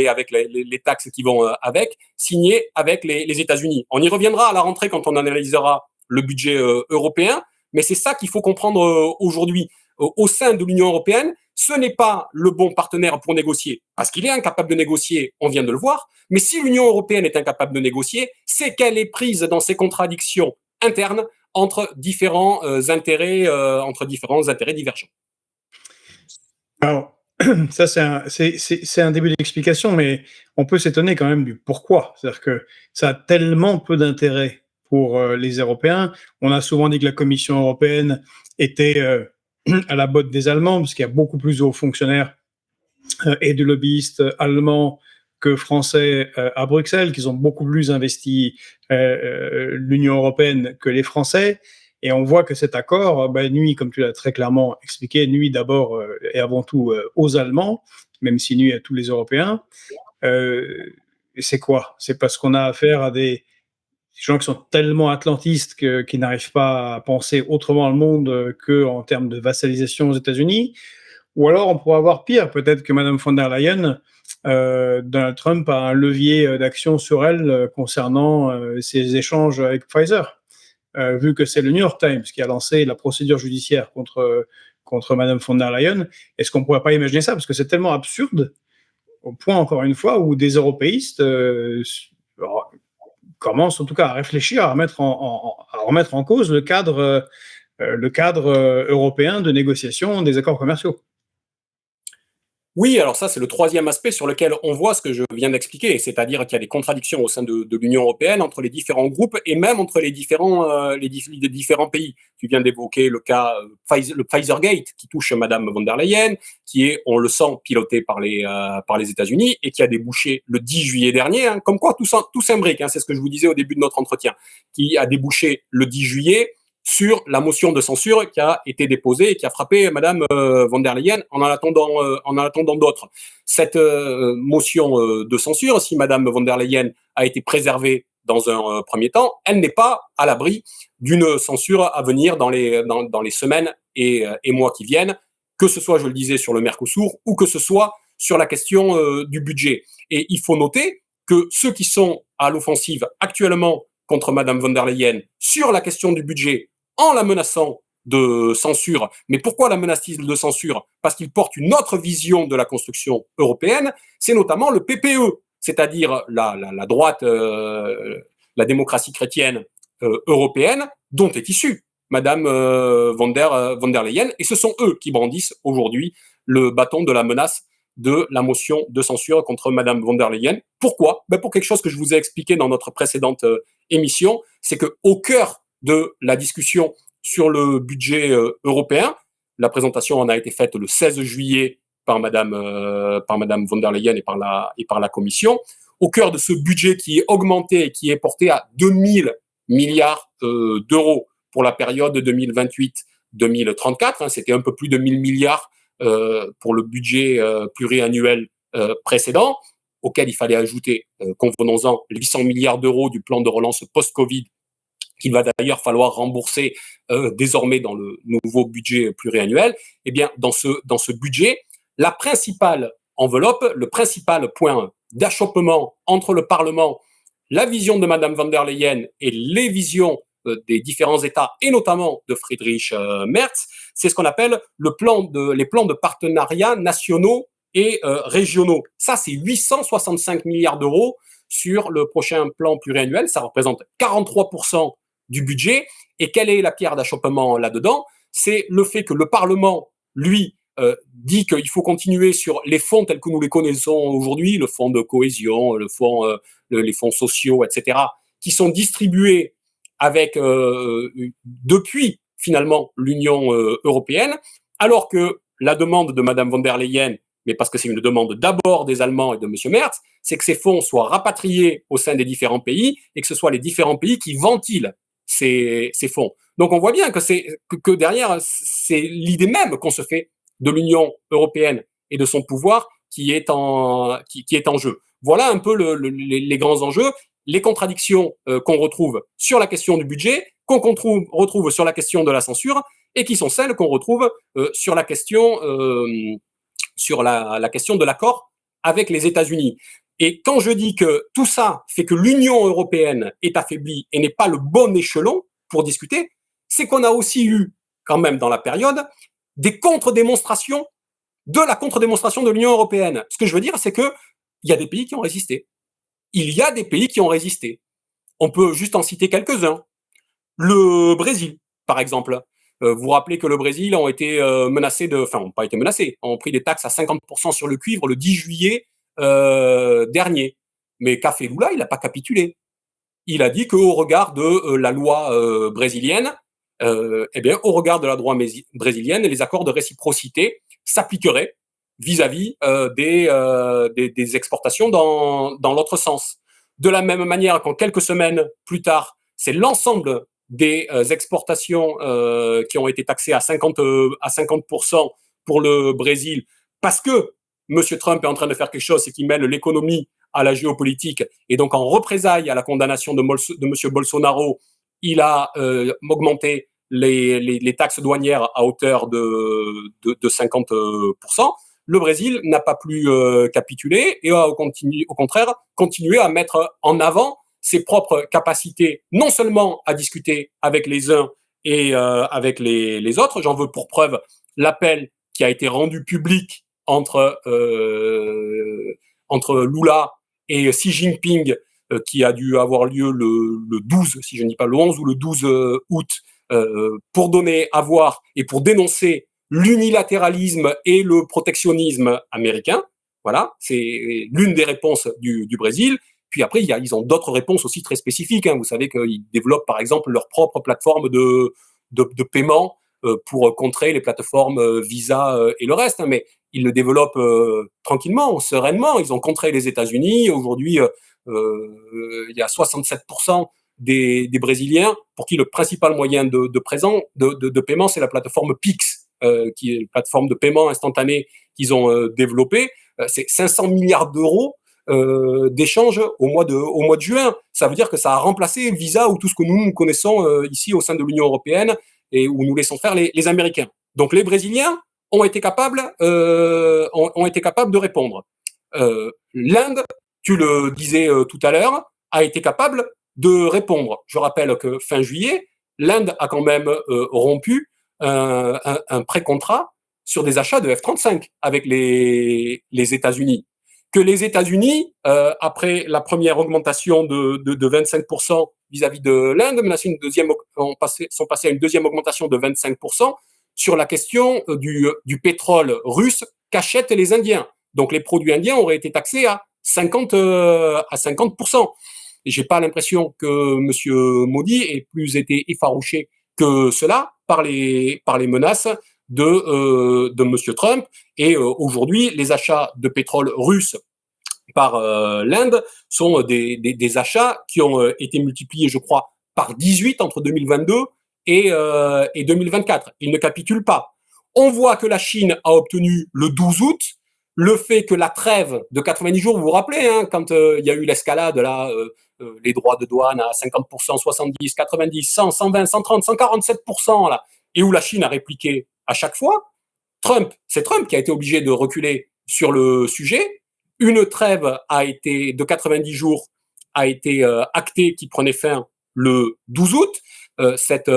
avec les taxes qui vont avec, signé avec les États-Unis. On y reviendra à la rentrée quand on analysera le budget européen, mais c'est ça qu'il faut comprendre aujourd'hui. Au sein de l'Union européenne, ce n'est pas le bon partenaire pour négocier, parce qu'il est incapable de négocier, on vient de le voir, mais si l'Union européenne est incapable de négocier, c'est qu'elle est prise dans ses contradictions internes entre différents intérêts divergents. Alors, ça, c'est un début d'explication, mais on peut s'étonner quand même du pourquoi. C'est-à-dire que ça a tellement peu d'intérêt pour les Européens. On a souvent dit que la Commission européenne était à la botte des Allemands, parce qu'il y a beaucoup plus de hauts fonctionnaires et de lobbyistes allemands que français à Bruxelles, qu'ils ont beaucoup plus investi l'Union européenne que les Français. Et on voit que cet accord nuit, comme tu l'as très clairement expliqué, nuit d'abord et avant tout aux Allemands, même s'il nuit à tous les Européens. Et c'est quoi? C'est parce qu'on a affaire à des gens qui sont tellement atlantistes qu'ils n'arrivent pas à penser autrement le monde qu'en termes de vassalisation aux États-Unis. Ou alors on pourrait avoir pire, peut-être que Mme von der Leyen, Donald Trump a un levier d'action sur elle concernant ses échanges avec Pfizer. Vu que c'est le New York Times qui a lancé la procédure judiciaire contre Mme von der Leyen, est-ce qu'on ne pourrait pas imaginer ça? Parce que c'est tellement absurde, au point, encore une fois, où des européistes commencent en tout cas à réfléchir, à remettre en cause le cadre européen de négociation des accords commerciaux. Oui, alors ça, c'est le troisième aspect sur lequel on voit ce que je viens d'expliquer, c'est-à-dire qu'il y a des contradictions au sein de l'Union européenne entre les différents groupes et même entre les différents pays. Tu viens d'évoquer le cas le Pfizergate qui touche Madame von der Leyen, qui est, on le sent, piloté par les États-Unis et qui a débouché le 10 juillet dernier, hein, comme quoi tout s'imbrique, hein, c'est ce que je vous disais au début de notre entretien, qui a débouché le 10 juillet sur la motion de censure qui a été déposée et qui a frappé Madame von der Leyen en attendant d'autres. Cette motion de censure, si Madame von der Leyen a été préservée dans un premier temps, elle n'est pas à l'abri d'une censure à venir dans les semaines et mois qui viennent, que ce soit, je le disais, sur le Mercosur ou que ce soit sur la question du budget. Et il faut noter que ceux qui sont à l'offensive actuellement contre Madame von der Leyen sur la question du budget, en la menaçant de censure. Mais pourquoi la menace-t-il de censure? Parce qu'il porte une autre vision de la construction européenne, c'est notamment le PPE, c'est-à-dire la droite, la démocratie chrétienne européenne, dont est issue Madame von der Leyen, et ce sont eux qui brandissent aujourd'hui le bâton de la menace de la motion de censure contre Madame von der Leyen. Pourquoi? Pour quelque chose que je vous ai expliqué dans notre précédente émission, c'est qu'au cœur de la discussion sur le budget européen, la présentation en a été faite le 16 juillet par Madame von der Leyen et par la Commission. Au cœur de ce budget qui est augmenté et qui est porté à 2000 milliards d'euros pour la période 2028-2034, c'était un peu plus de 1000 milliards pour le budget pluriannuel précédent, auquel il fallait ajouter, convenons-en, les 800 milliards d'euros du plan de relance post-Covid, qu'il va d'ailleurs falloir rembourser désormais dans le nouveau budget pluriannuel. Eh bien, dans ce budget, la principale enveloppe, le principal point d'achoppement entre le Parlement, la vision de Madame von der Leyen et les visions des différents États, et notamment de Friedrich Merz, c'est ce qu'on appelle les plans de partenariat nationaux et régionaux. Ça, c'est 865 milliards d'euros sur le prochain plan pluriannuel. Ça représente 43% du budget. Et quelle est la pierre d'achoppement là-dedans? C'est le fait que le Parlement, lui, dit qu'il faut continuer sur les fonds tels que nous les connaissons aujourd'hui, le fonds de cohésion, les fonds sociaux, etc., qui sont distribués avec depuis finalement l'Union européenne, alors que la demande de Madame von der Leyen, mais parce que c'est une demande d'abord des Allemands et de M. Merz, c'est que ces fonds soient rapatriés au sein des différents pays et que ce soit les différents pays qui ventilent ces fonds. Donc on voit bien que derrière, c'est l'idée même qu'on se fait de l'Union européenne et de son pouvoir qui est en jeu. Voilà un peu les grands enjeux, les contradictions qu'on retrouve sur la question du budget, qu'on retrouve sur la question de la censure, et qui sont celles qu'on retrouve sur la question de l'accord avec les États-Unis. Et quand je dis que tout ça fait que l'Union européenne est affaiblie et n'est pas le bon échelon pour discuter, c'est qu'on a aussi eu, quand même dans la période, des contre-démonstrations de la contre-démonstration de l'Union européenne. Ce que je veux dire, c'est qu'il y a des pays qui ont résisté. Il y a des pays qui ont résisté. On peut juste en citer quelques-uns. Le Brésil, par exemple. Vous vous rappelez que le Brésil ont été menacés n'ont pas été menacés, ont pris des taxes à 50% sur le cuivre le 10 juillet dernier. Mais qu'a fait Lula? Il n'a pas capitulé. Il a dit qu'au regard de la loi brésilienne, au regard de la loi brésilienne, les accords de réciprocité s'appliqueraient vis-à-vis des exportations dans l'autre sens. De la même manière qu'en quelques semaines plus tard, c'est l'ensemble des exportations qui ont été taxées à 50% pour le Brésil, parce que M. Trump est en train de faire quelque chose, c'est qu'il mêle l'économie à la géopolitique, et donc en représailles à la condamnation de M. Bolsonaro, il a augmenté les taxes douanières à hauteur de 50%. Le Brésil n'a pas plus capitulé et a au contraire continué à mettre en avant ses propres capacités, non seulement à discuter avec les uns et avec les autres. J'en veux pour preuve l'appel qui a été rendu public entre Lula et Xi Jinping, qui a dû avoir lieu le 12, si je ne dis pas le 11 ou le 12 août, pour donner à voir et pour dénoncer l'unilatéralisme et le protectionnisme américain. Voilà, c'est l'une des réponses du Brésil. Puis après, ils ont d'autres réponses aussi très spécifiques. Vous savez qu'ils développent par exemple leur propre plateforme de paiement pour contrer les plateformes Visa et le reste. Mais ils le développent tranquillement, sereinement. Ils ont contré les États-Unis. Aujourd'hui, il y a 67% des Brésiliens pour qui le principal moyen de paiement, c'est la plateforme Pix, qui est une plateforme de paiement instantané qu'ils ont développée. C'est 500 milliards d'euros d'échanges au mois de juin. Ça veut dire que ça a remplacé Visa ou tout ce que nous connaissons ici au sein de l'Union européenne et où nous laissons faire les Américains. Donc les Brésiliens ont été capables de répondre. L'Inde, tu le disais tout à l'heure, a été capable de répondre. Je rappelle que fin juillet, l'Inde a quand même rompu un pré-contrat sur des achats de F-35 avec les États-Unis. Que les États-Unis, après la première augmentation de 25% vis-à-vis de l'Inde, sont passés à une deuxième augmentation de 25% sur la question du pétrole russe qu'achètent les Indiens. Donc les produits indiens auraient été taxés à 50%. Et j'ai pas l'impression que Monsieur Modi ait plus été effarouché que cela par les menaces de Monsieur Trump. Et aujourd'hui, les achats de pétrole russe par l'Inde sont des achats qui ont été multipliés, je crois, par 18 entre 2022 et 2024. Ils ne capitulent pas. On voit que la Chine a obtenu le 12 août le fait que la trêve de 90 jours, vous vous rappelez, hein, quand il y a eu l'escalade, là, les droits de douane à 50%, 70, 90, 100, 120, 130, 147%, là, et où la Chine a répliqué à chaque fois, c'est Trump qui a été obligé de reculer sur le sujet. Une trêve de 90 jours a été actée qui prenait fin le 12 août. Cette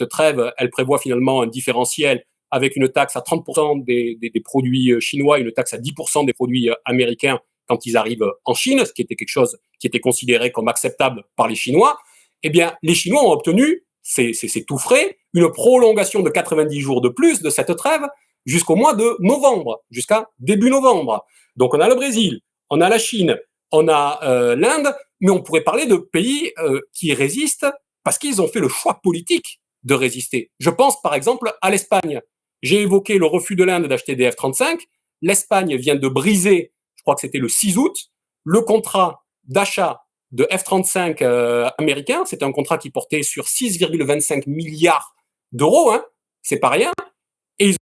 trêve, elle prévoit finalement un différentiel avec une taxe à 30% des produits chinois et une taxe à 10% des produits américains quand ils arrivent en Chine, ce qui était quelque chose qui était considéré comme acceptable par les Chinois. Eh bien, les Chinois ont obtenu, c'est tout frais, une prolongation de 90 jours de plus de cette trêve jusqu'au mois de novembre, jusqu'à début novembre. Donc on a le Brésil, on a la Chine, on a l'Inde, mais on pourrait parler de pays qui résistent parce qu'ils ont fait le choix politique de résister. Je pense par exemple à l'Espagne. J'ai évoqué le refus de l'Inde d'acheter des F-35. L'Espagne vient de briser, je crois que c'était le 6 août, le contrat d'achat de F-35 américains. C'était un contrat qui portait sur 6,25 milliards d'euros, hein, c'est pas rien. Et ils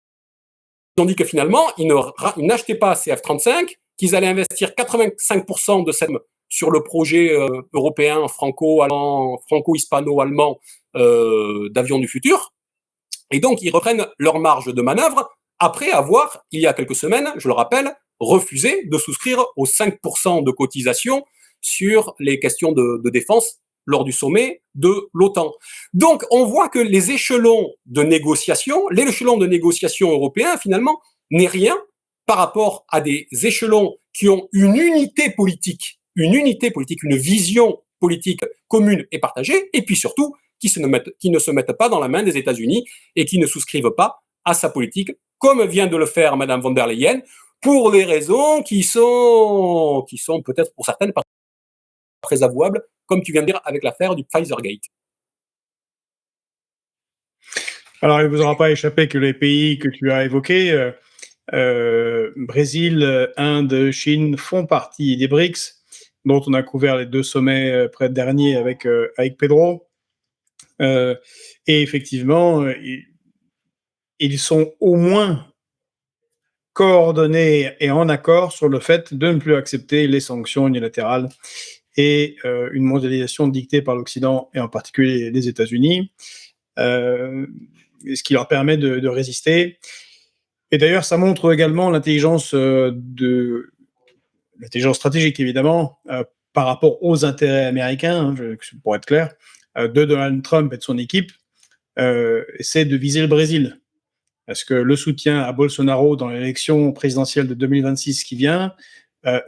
ont dit que finalement, ils n'achetaient pas ces F-35, qu'ils allaient investir 85% de cette sur le projet européen franco-hispano-allemand d'avions du futur. Et donc, ils reprennent leur marge de manœuvre après avoir, il y a quelques semaines, je le rappelle, refusé de souscrire aux 5% de cotisation sur les questions de défense lors du sommet de l'OTAN. Donc, on voit que l'échelon de négociation européen, finalement, n'est rien par rapport à des échelons qui ont une unité politique, une vision politique commune et partagée, et puis surtout, qui ne se mettent pas dans la main des États-Unis et qui ne souscrivent pas à sa politique, comme vient de le faire Madame von der Leyen, pour des raisons qui sont peut-être pour certaines pas très avouables, comme tu viens de dire avec l'affaire du Pfizergate. Alors, il ne vous aura pas échappé que les pays que tu as évoqués, Brésil, Inde, Chine, font partie des BRICS, dont on a couvert les 2 sommets derniers avec Pedro. Et effectivement, ils sont au moins coordonnés et en accord sur le fait de ne plus accepter les sanctions unilatérales et une mondialisation dictée par l'Occident et en particulier les États-Unis, ce qui leur permet de résister. Et d'ailleurs, ça montre également l'intelligence stratégique, évidemment, par rapport aux intérêts américains, pour être clair, de Donald Trump et de son équipe, c'est de viser le Brésil. Parce que le soutien à Bolsonaro dans l'élection présidentielle de 2026 qui vient,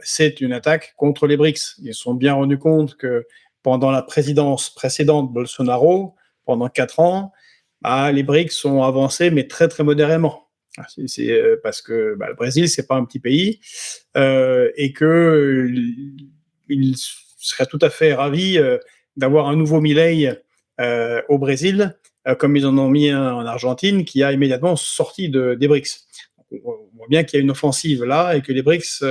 c'est une attaque contre les BRICS. Ils se sont bien rendus compte que pendant la présidence précédente de Bolsonaro, pendant 4 ans, les BRICS ont avancé, mais très, très modérément. C'est parce que le Brésil, c'est pas un petit pays, et qu'il serait tout à fait ravi d'avoir un nouveau Milei au Brésil, comme ils en ont mis un en Argentine, qui a immédiatement sorti des BRICS. On voit bien qu'il y a une offensive là et que les BRICS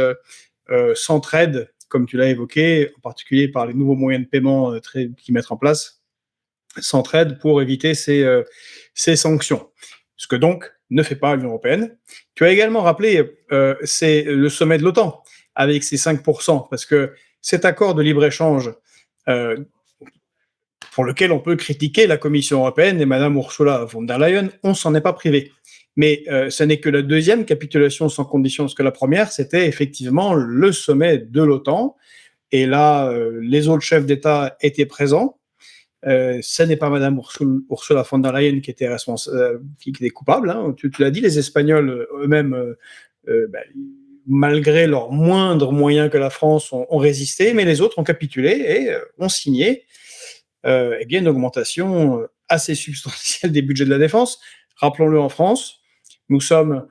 s'entraident, comme tu l'as évoqué, en particulier par les nouveaux moyens de paiement qu'ils mettent en place, s'entraident pour éviter ces sanctions. Ce que donc ne fait pas l'Union européenne. Tu as également rappelé c'est le sommet de l'OTAN avec ses 5%, parce que cet accord de libre-échange pour lequel on peut critiquer la Commission européenne et Mme Ursula von der Leyen, on s'en est pas privé. Mais ce n'est que la deuxième capitulation sans condition, parce que la première, c'était effectivement le sommet de l'OTAN. Et là, les autres chefs d'État étaient présents. Ce n'est pas Mme Ursula von der Leyen qui était qui était coupable. Hein. Tu l'as dit, les Espagnols eux-mêmes, malgré leurs moindres moyens que la France, ont résisté, mais les autres ont capitulé et ont signé une augmentation assez substantielle des budgets de la défense. Rappelons-le, en France, nous sommes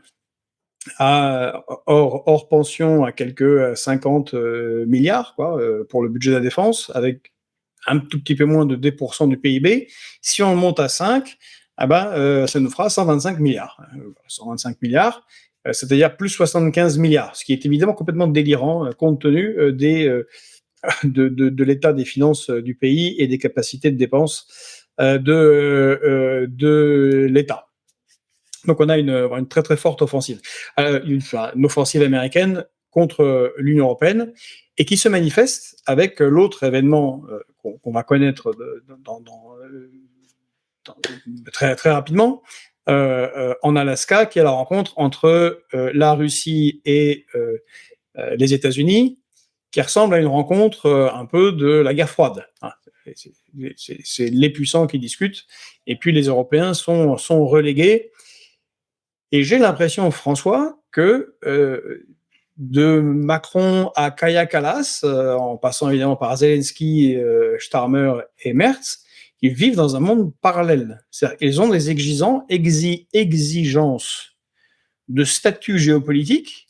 hors pension à quelques 50 milliards quoi, pour le budget de la défense, avec un tout petit peu moins de 2% du PIB. Si on monte à 5, ah ben, ça nous fera 125 milliards. 125 milliards, c'est-à-dire plus 75 milliards, ce qui est évidemment complètement délirant compte tenu de l'état des finances du pays et des capacités de dépenses de l'État. Donc on a une très très forte offensive, une offensive américaine contre l'Union européenne et qui se manifeste avec l'autre événement qu'on va connaître très très rapidement en Alaska, qui est la rencontre entre la Russie et les États-Unis, qui ressemble à une rencontre un peu de la guerre froide. C'est les puissants qui discutent et puis les Européens sont relégués. Et j'ai l'impression, François, que de Macron à Kaja Kallas, en passant évidemment par Zelensky, Starmer et Merz, ils vivent dans un monde parallèle. C'est-à-dire qu'ils ont des exigences de statut géopolitique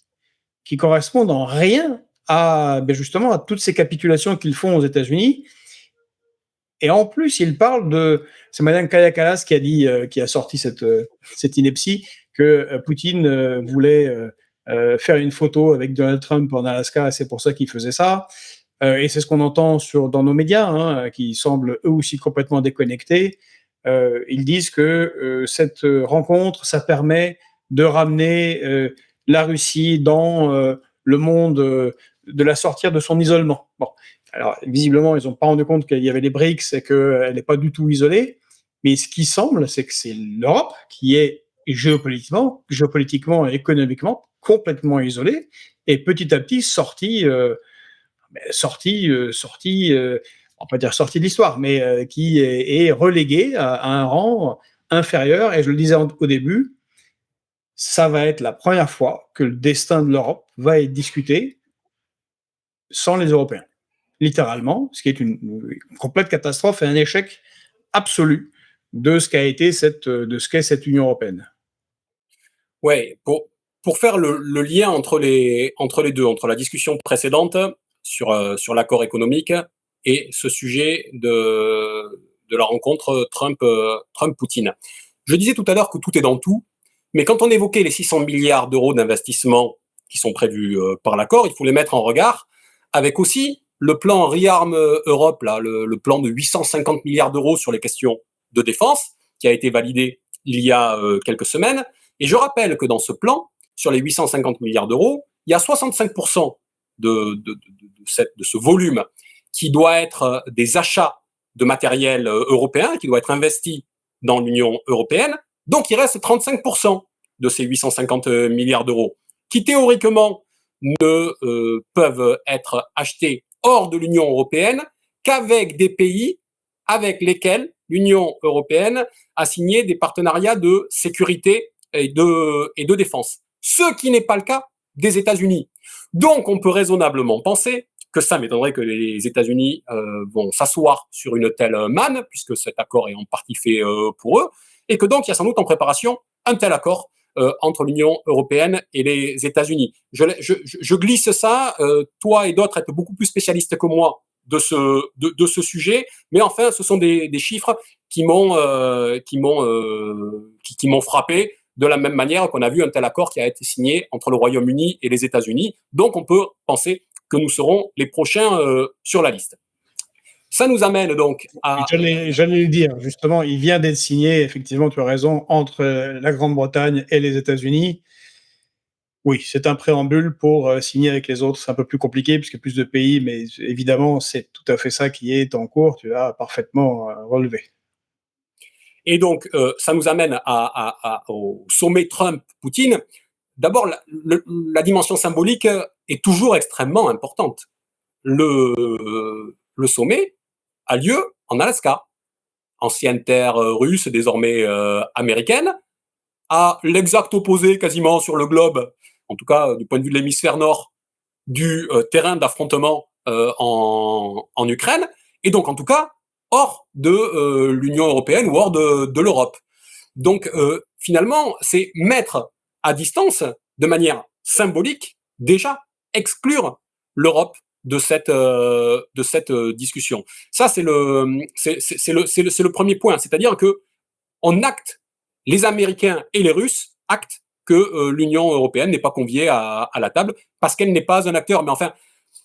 qui correspondent en rien à, justement, à toutes ces capitulations qu'ils font aux États-Unis. Et en plus, ils parlent de... C'est Madame Kaja Kallas qui a dit, qui a sorti cette ineptie, que Poutine voulait faire une photo avec Donald Trump en Alaska, et c'est pour ça qu'il faisait ça. Et c'est ce qu'on entend dans nos médias, hein, qui semblent eux aussi complètement déconnectés. Ils disent que cette rencontre, ça permet de ramener la Russie dans le monde, de la sortir de son isolement. Bon, alors visiblement, ils n'ont pas rendu compte qu'il y avait les BRICS et qu'elle n'est pas du tout isolée. Mais ce qui semble, c'est que c'est l'Europe qui est géopolitiquement et économiquement complètement isolée et petit à petit sortie, on peut dire sortie de l'histoire, mais qui est reléguée à un rang inférieur. Et je le disais au début, ça va être la première fois que le destin de l'Europe va être discuté sans les Européens, littéralement, ce qui est une complète catastrophe et un échec absolu de ce qu'a été de ce qu'est cette Union européenne. Ouais, pour faire le lien entre les deux, entre la discussion précédente sur l'accord économique et ce sujet de la rencontre Trump-Poutine. Je disais tout à l'heure que tout est dans tout, mais quand on évoquait les 600 milliards d'euros d'investissement qui sont prévus par l'accord, il faut les mettre en regard avec aussi le plan Rearm Europe, là, le plan de 850 milliards d'euros sur les questions de défense, qui a été validé il y a quelques semaines. Et je rappelle que dans ce plan, sur les 850 milliards d'euros, il y a 65% de ce volume qui doit être des achats de matériel européen, qui doit être investi dans l'Union européenne. Donc il reste 35% de ces 850 milliards d'euros, qui théoriquement ne peuvent être achetés hors de l'Union européenne qu'avec des pays avec lesquels l'Union européenne a signé des partenariats de sécurité et de défense. Ce qui n'est pas le cas des États-Unis. Donc on peut raisonnablement penser que ça m'étonnerait que les États-Unis vont s'asseoir sur une telle manne, puisque cet accord est en partie fait pour eux, et que donc il y a sans doute en préparation un tel accord entre l'Union européenne et les États-Unis. Je glisse ça, toi et d'autres êtes beaucoup plus spécialistes que moi de ce sujet, mais enfin, ce sont des chiffres qui m'ont frappé, de la même manière qu'on a vu un tel accord qui a été signé entre le Royaume-Uni et les États-Unis. Donc, on peut penser que nous serons les prochains sur la liste. Ça nous amène donc à... J'allais le dire, justement, il vient d'être signé, effectivement, tu as raison, entre la Grande-Bretagne et les États-Unis. Oui, c'est un préambule pour signer avec les autres. C'est un peu plus compliqué puisqu'il y a plus de pays, mais évidemment, c'est tout à fait ça qui est en cours. Tu l'as parfaitement relevé. Et donc, ça nous amène au sommet Trump-Poutine. D'abord, la dimension symbolique est toujours extrêmement importante. Le sommet a lieu en Alaska, ancienne terre russe, désormais américaine, à l'exact opposé quasiment sur le globe, en tout cas du point de vue de l'hémisphère nord, du terrain d'affrontement en Ukraine, et donc en tout cas hors de l'Union européenne ou hors de l'Europe. Donc finalement, c'est mettre à distance de manière symbolique, déjà exclure l'Europe de cette discussion. Ça, c'est le premier point. C'est-à-dire que on acte, les Américains et les Russes actent que l'Union européenne n'est pas conviée à la table parce qu'elle n'est pas un acteur. Mais enfin,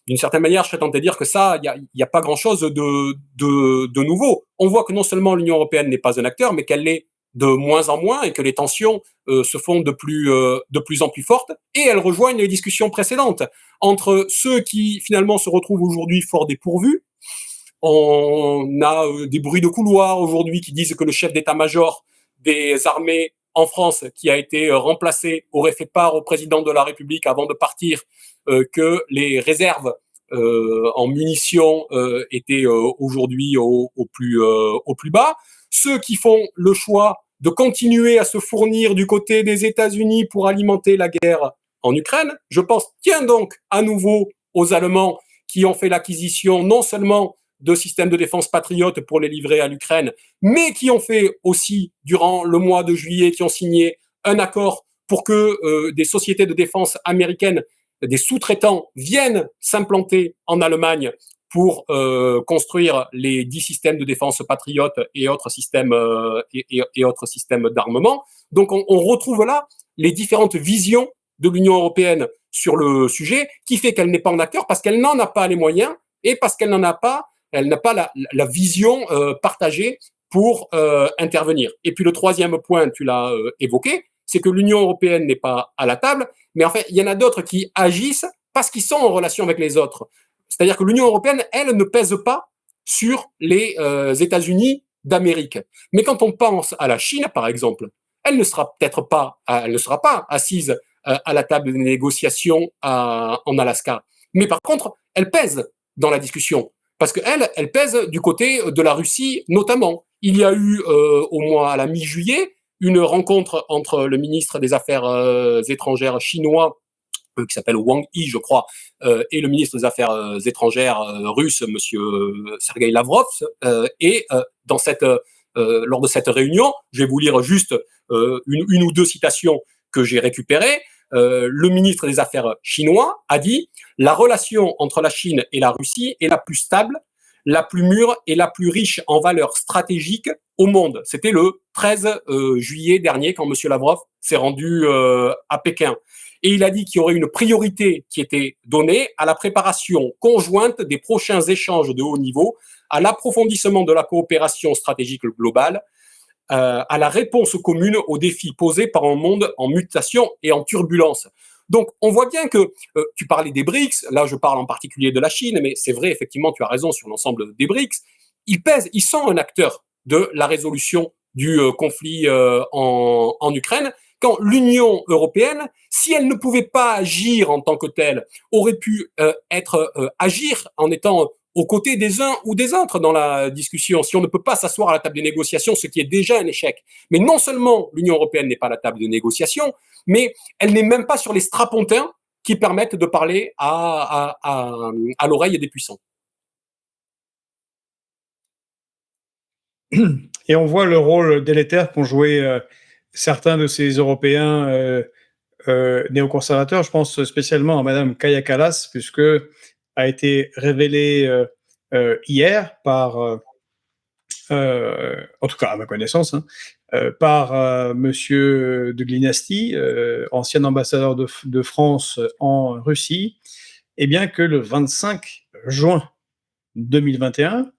d'une certaine manière, je serais tenté de dire que ça, il n'y a pas grand-chose de nouveau. On voit que non seulement l'Union européenne n'est pas un acteur, mais qu'elle l'est de moins en moins et que les tensions se font de plus en plus fortes. Et elles rejoignent les discussions précédentes entre ceux qui finalement se retrouvent aujourd'hui fort dépourvus. On a des bruits de couloir aujourd'hui qui disent que le chef d'état-major des armées en France, qui a été remplacé, aurait fait part au président de la République avant de partir que les réserves en munitions étaient aujourd'hui au plus bas. Ceux qui font le choix de continuer à se fournir du côté des États-Unis pour alimenter la guerre en Ukraine, je pense, tiens donc à nouveau aux Allemands qui ont fait l'acquisition non seulement de systèmes de défense patriotes pour les livrer à l'Ukraine, mais qui ont fait aussi, durant le mois de juillet, qui ont signé un accord pour que des sociétés de défense américaines, des sous-traitants, viennent s'implanter en Allemagne pour construire les 10 systèmes de défense patriotes et autres systèmes, et autres systèmes d'armement. Donc on retrouve là les différentes visions de l'Union européenne sur le sujet, qui fait qu'elle n'est pas en acteur parce qu'elle n'en a pas les moyens et parce qu'elle n'a pas la vision partagée pour intervenir. Et puis le troisième point, tu l'as évoqué, c'est que l'Union européenne n'est pas à la table, mais en fait, il y en a d'autres qui agissent parce qu'ils sont en relation avec les autres. C'est-à-dire que l'Union européenne, elle, ne pèse pas sur les États-Unis d'Amérique. Mais quand on pense à la Chine, par exemple, elle ne sera pas assise à la table des négociations en Alaska. Mais par contre, elle pèse dans la discussion. Parce qu'elle, elle pèse du côté de la Russie notamment. Il y a eu à la mi-juillet une rencontre entre le ministre des Affaires étrangères chinois, qui s'appelle Wang Yi, je crois, et le ministre des Affaires étrangères russe, monsieur Sergei Lavrov. Et lors de cette réunion, je vais vous lire juste une ou deux citations que j'ai récupérées. Le ministre des Affaires chinois a dit « La relation entre la Chine et la Russie est la plus stable, la plus mûre et la plus riche en valeurs stratégiques au monde. » C'était le 13 juillet dernier quand M. Lavrov s'est rendu à Pékin. Et il a dit qu'il y aurait une priorité qui était donnée à la préparation conjointe des prochains échanges de haut niveau, à l'approfondissement de la coopération stratégique globale, à la réponse commune aux défis posés par un monde en mutation et en turbulence. Donc, on voit bien que tu parlais des BRICS, là je parle en particulier de la Chine, mais c'est vrai, effectivement, tu as raison sur l'ensemble des BRICS, ils sont un acteur de la résolution du conflit en Ukraine, quand l'Union européenne, si elle ne pouvait pas agir en tant que telle, aurait pu agir en étant aux côtés des uns ou des autres dans la discussion. Si on ne peut pas s'asseoir à la table des négociations, ce qui est déjà un échec. Mais non seulement l'Union européenne n'est pas à la table des négociations, mais elle n'est même pas sur les strapontins qui permettent de parler à l'oreille des puissants. Et on voit le rôle délétère qu'ont joué certains de ces Européens néoconservateurs. Je pense spécialement à Madame Kaja Kallas, puisque a été révélé hier par, en tout cas à ma connaissance, par Monsieur de Glinasti, ancien ambassadeur de France en Russie, et bien que le 25 juin 2021,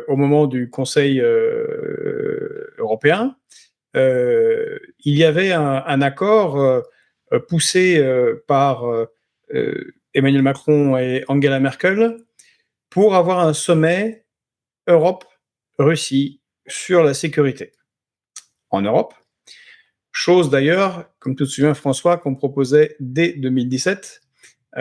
au moment du Conseil européen, il y avait un accord poussé par Emmanuel Macron et Angela Merkel pour avoir un sommet Europe-Russie sur la sécurité en Europe. Chose d'ailleurs, comme tu te souviens François, qu'on proposait dès 2017,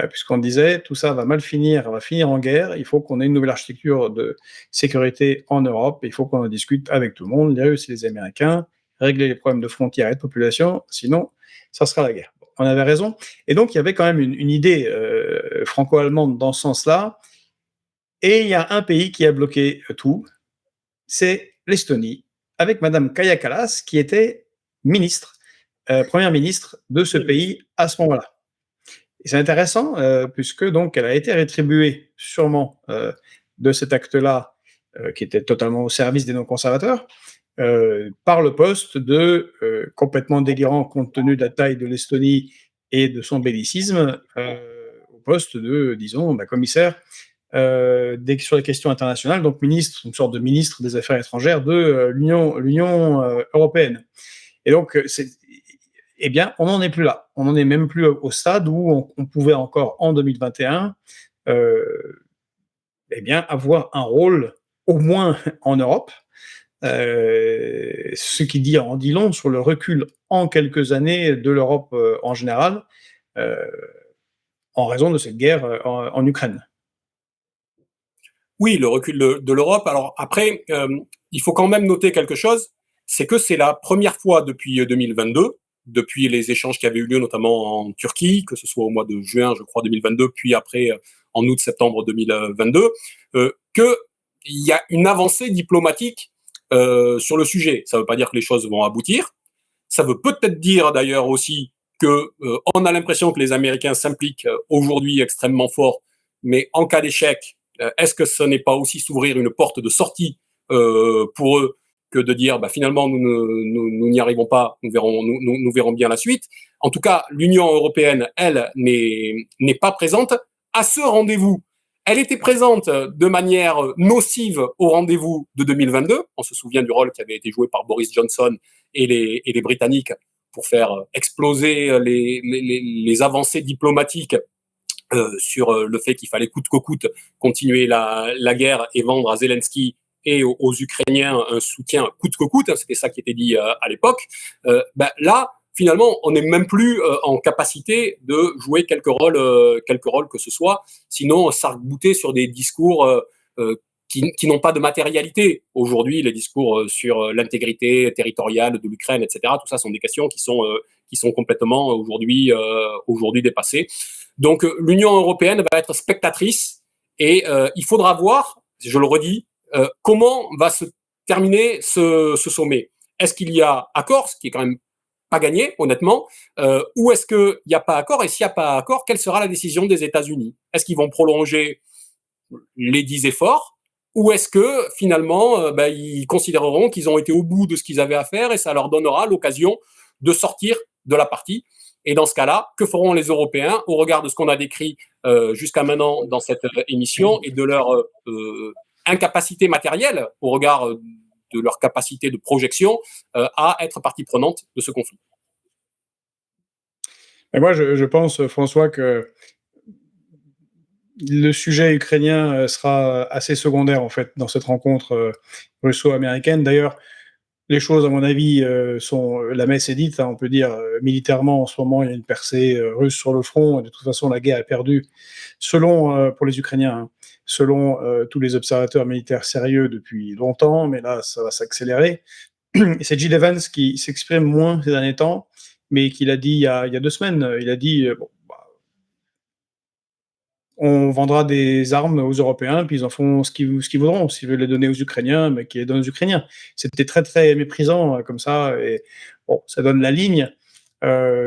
puisqu'on disait tout ça va mal finir, va finir en guerre, il faut qu'on ait une nouvelle architecture de sécurité en Europe, il faut qu'on en discute avec tout le monde, les Russes et les Américains, régler les problèmes de frontières et de population, sinon ça sera la guerre. On avait raison. Et donc il y avait quand même une idée franco-allemande dans ce sens-là, et il y a un pays qui a bloqué tout, c'est l'Estonie, avec Madame Kaja Kallas, qui était ministre première ministre de ce pays à ce moment-là. Et c'est intéressant puisque donc elle a été rétribuée sûrement de cet acte-là qui était totalement au service des non-conservateurs par le poste de complètement délirant compte tenu de la taille de l'Estonie et de son bellicisme au poste de, disons, commissaire sur les questions internationales, donc ministre, une sorte de ministre des Affaires étrangères de l'Union européenne. Et donc, eh bien, on n'en est plus là. On n'en est même plus au stade où on pouvait encore, en 2021, eh bien, avoir un rôle, au moins en Europe, ce qui en dit long sur le recul en quelques années de l'Europe en général, euh, en raison de cette guerre en Ukraine. Oui, le recul de l'Europe. Alors après, il faut quand même noter quelque chose, c'est que c'est la première fois depuis 2022, depuis les échanges qui avaient eu lieu notamment en Turquie, que ce soit au mois de juin, je crois, 2022, puis après en août-septembre 2022, qu'il y a une avancée diplomatique sur le sujet. Ça ne veut pas dire que les choses vont aboutir. Ça veut peut-être dire d'ailleurs aussi que on a l'impression que les Américains s'impliquent aujourd'hui extrêmement fort, mais en cas d'échec, est-ce que ce n'est pas aussi s'ouvrir une porte de sortie pour eux que de dire finalement nous n'y arrivons pas, nous verrons bien la suite. En tout cas, l'Union européenne, elle, n'est pas présente à ce rendez-vous. Elle était présente de manière nocive au rendez-vous de 2022. On se souvient du rôle qui avait été joué par Boris Johnson et les Britanniques pour faire exploser les avancées diplomatiques sur le fait qu'il fallait coûte que coûte continuer la guerre et vendre à Zelensky et aux Ukrainiens un soutien coûte que coûte, c'était ça qui était dit à l'époque. Là, finalement, on n'est même plus en capacité de jouer quelques rôles que ce soit, sinon s'arc-bouter sur des discours qui n'ont pas de matérialité. Aujourd'hui, les discours sur l'intégrité territoriale de l'Ukraine, etc., tout ça sont des questions qui sont complètement aujourd'hui dépassées. Donc l'Union européenne va être spectatrice et il faudra voir, je le redis, comment va se terminer ce sommet. Est-ce qu'il y a accord, ce qui est quand même pas gagné, honnêtement, ou est-ce qu'il n'y a pas accord? Et s'il n'y a pas accord, quelle sera la décision des États-Unis? Est-ce qu'ils vont prolonger les 10 efforts, ou est-ce que finalement ils considéreront qu'ils ont été au bout de ce qu'ils avaient à faire et ça leur donnera l'occasion de sortir de la partie? Et dans ce cas-là, que feront les Européens au regard de ce qu'on a décrit jusqu'à maintenant dans cette émission et de leur incapacité matérielle au regard de leur capacité de projection à être partie prenante de ce conflit? Et moi, je pense, François, que le sujet ukrainien sera assez secondaire en fait dans cette rencontre russo-américaine. D'ailleurs, les choses, à mon avis, sont la messe est dite. Hein, on peut dire militairement en ce moment, il y a une percée russe sur le front. De toute façon, la guerre est perdue, selon pour les Ukrainiens, hein, selon tous les observateurs militaires sérieux depuis longtemps. Mais là, ça va s'accélérer. Et c'est Jill Evans qui s'exprime moins ces derniers temps, mais qui l'a dit il y a 2 semaines. Il a dit bon, on vendra des armes aux Européens, puis ils en font ce qu'ils voudront. S'ils veulent les donner aux Ukrainiens, mais qu'ils les donnent aux Ukrainiens. C'était très, très méprisant comme ça. Et bon, ça donne la ligne.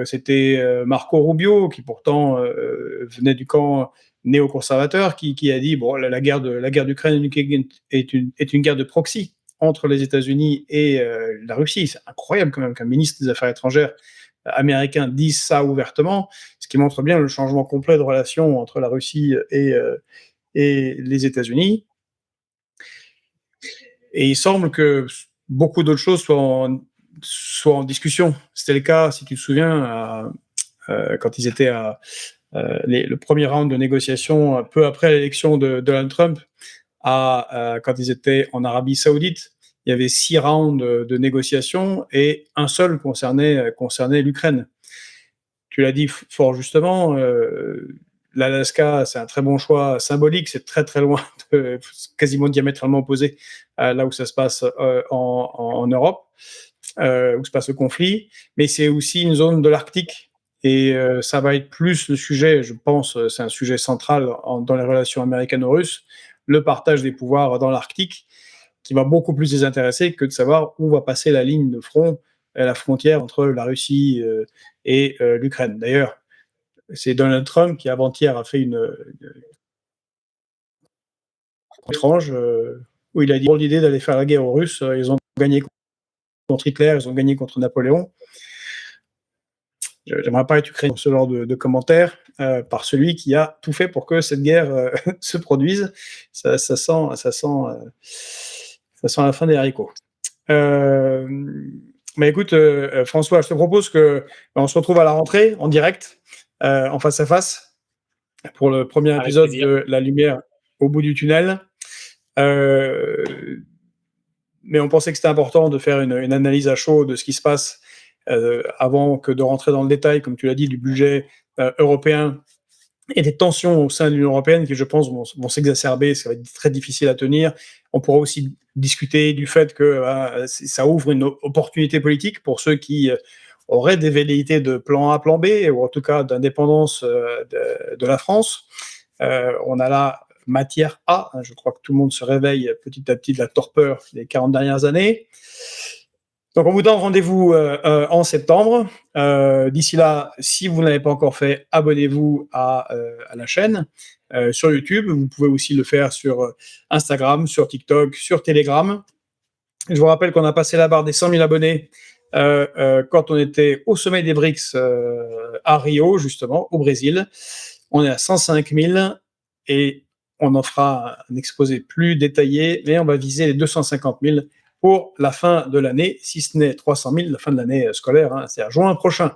C'était Marco Rubio, qui pourtant venait du camp néoconservateur, qui a dit bon, la guerre d'Ukraine est une guerre de proxy entre les États-Unis et la Russie. C'est incroyable quand même qu'un ministre des Affaires étrangères américains disent ça ouvertement, ce qui montre bien le changement complet de relation entre la Russie et les États-Unis. Et il semble que beaucoup d'autres choses soient en discussion. C'était le cas, si tu te souviens, quand ils étaient le premier round de négociation, peu après l'élection de Donald Trump, quand ils étaient en Arabie Saoudite. Il y avait 6 rounds de négociations et un seul concernait l'Ukraine. Tu l'as dit fort justement, l'Alaska, c'est un très bon choix symbolique, c'est très très loin, quasiment diamétralement opposé à là où ça se passe en Europe, où se passe le conflit, mais c'est aussi une zone de l'Arctique. Et ça va être plus le sujet, je pense, c'est un sujet central dans les relations américano-russes, le partage des pouvoirs dans l'Arctique, qui va beaucoup plus les intéresser que de savoir où va passer la ligne de front la frontière entre la Russie et l'Ukraine. D'ailleurs, c'est Donald Trump qui avant-hier a fait une étrange où il a dit l'idée d'aller faire la guerre aux Russes. Ils ont gagné contre Hitler, ils ont gagné contre Napoléon. J'aimerais pas être ukrainien pour ce genre de commentaires par celui qui a tout fait pour que cette guerre se produise. Ça sent la fin des haricots. Mais écoute, François, je te propose que on se retrouve à la rentrée en direct, en face à face, pour le premier épisode de La Lumière au bout du tunnel. Mais on pensait que c'était important de faire une analyse à chaud de ce qui se passe avant que de rentrer dans le détail, comme tu l'as dit, du budget européen et des tensions au sein de l'Union européenne qui, je pense, vont s'exacerber. Ça va être très difficile à tenir. On pourra aussi discuter du fait que ça ouvre une opportunité politique pour ceux qui auraient des velléités de plan A, plan B, ou en tout cas d'indépendance de la France. On a là matière A. Je crois que tout le monde se réveille petit à petit de la torpeur des 40 dernières années. Donc, on vous donne rendez-vous en septembre. D'ici là, si vous ne l'avez pas encore fait, abonnez-vous à la chaîne sur YouTube. Vous pouvez aussi le faire sur Instagram, sur TikTok, sur Telegram. Je vous rappelle qu'on a passé la barre des 100 000 abonnés quand on était au sommet des BRICS à Rio, justement, au Brésil. On est à 105 000 et on en fera un exposé plus détaillé, mais on va viser les 250 000 pour la fin de l'année, si ce n'est 300 000 la fin de l'année scolaire, c'est-à-dire juin prochain,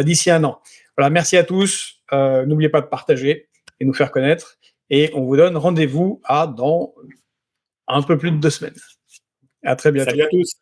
d'ici un an. Voilà, merci à tous. N'oubliez pas de partager et nous faire connaître. Et on vous donne rendez-vous dans un peu plus de 2 semaines. À très bientôt. Salut à tous.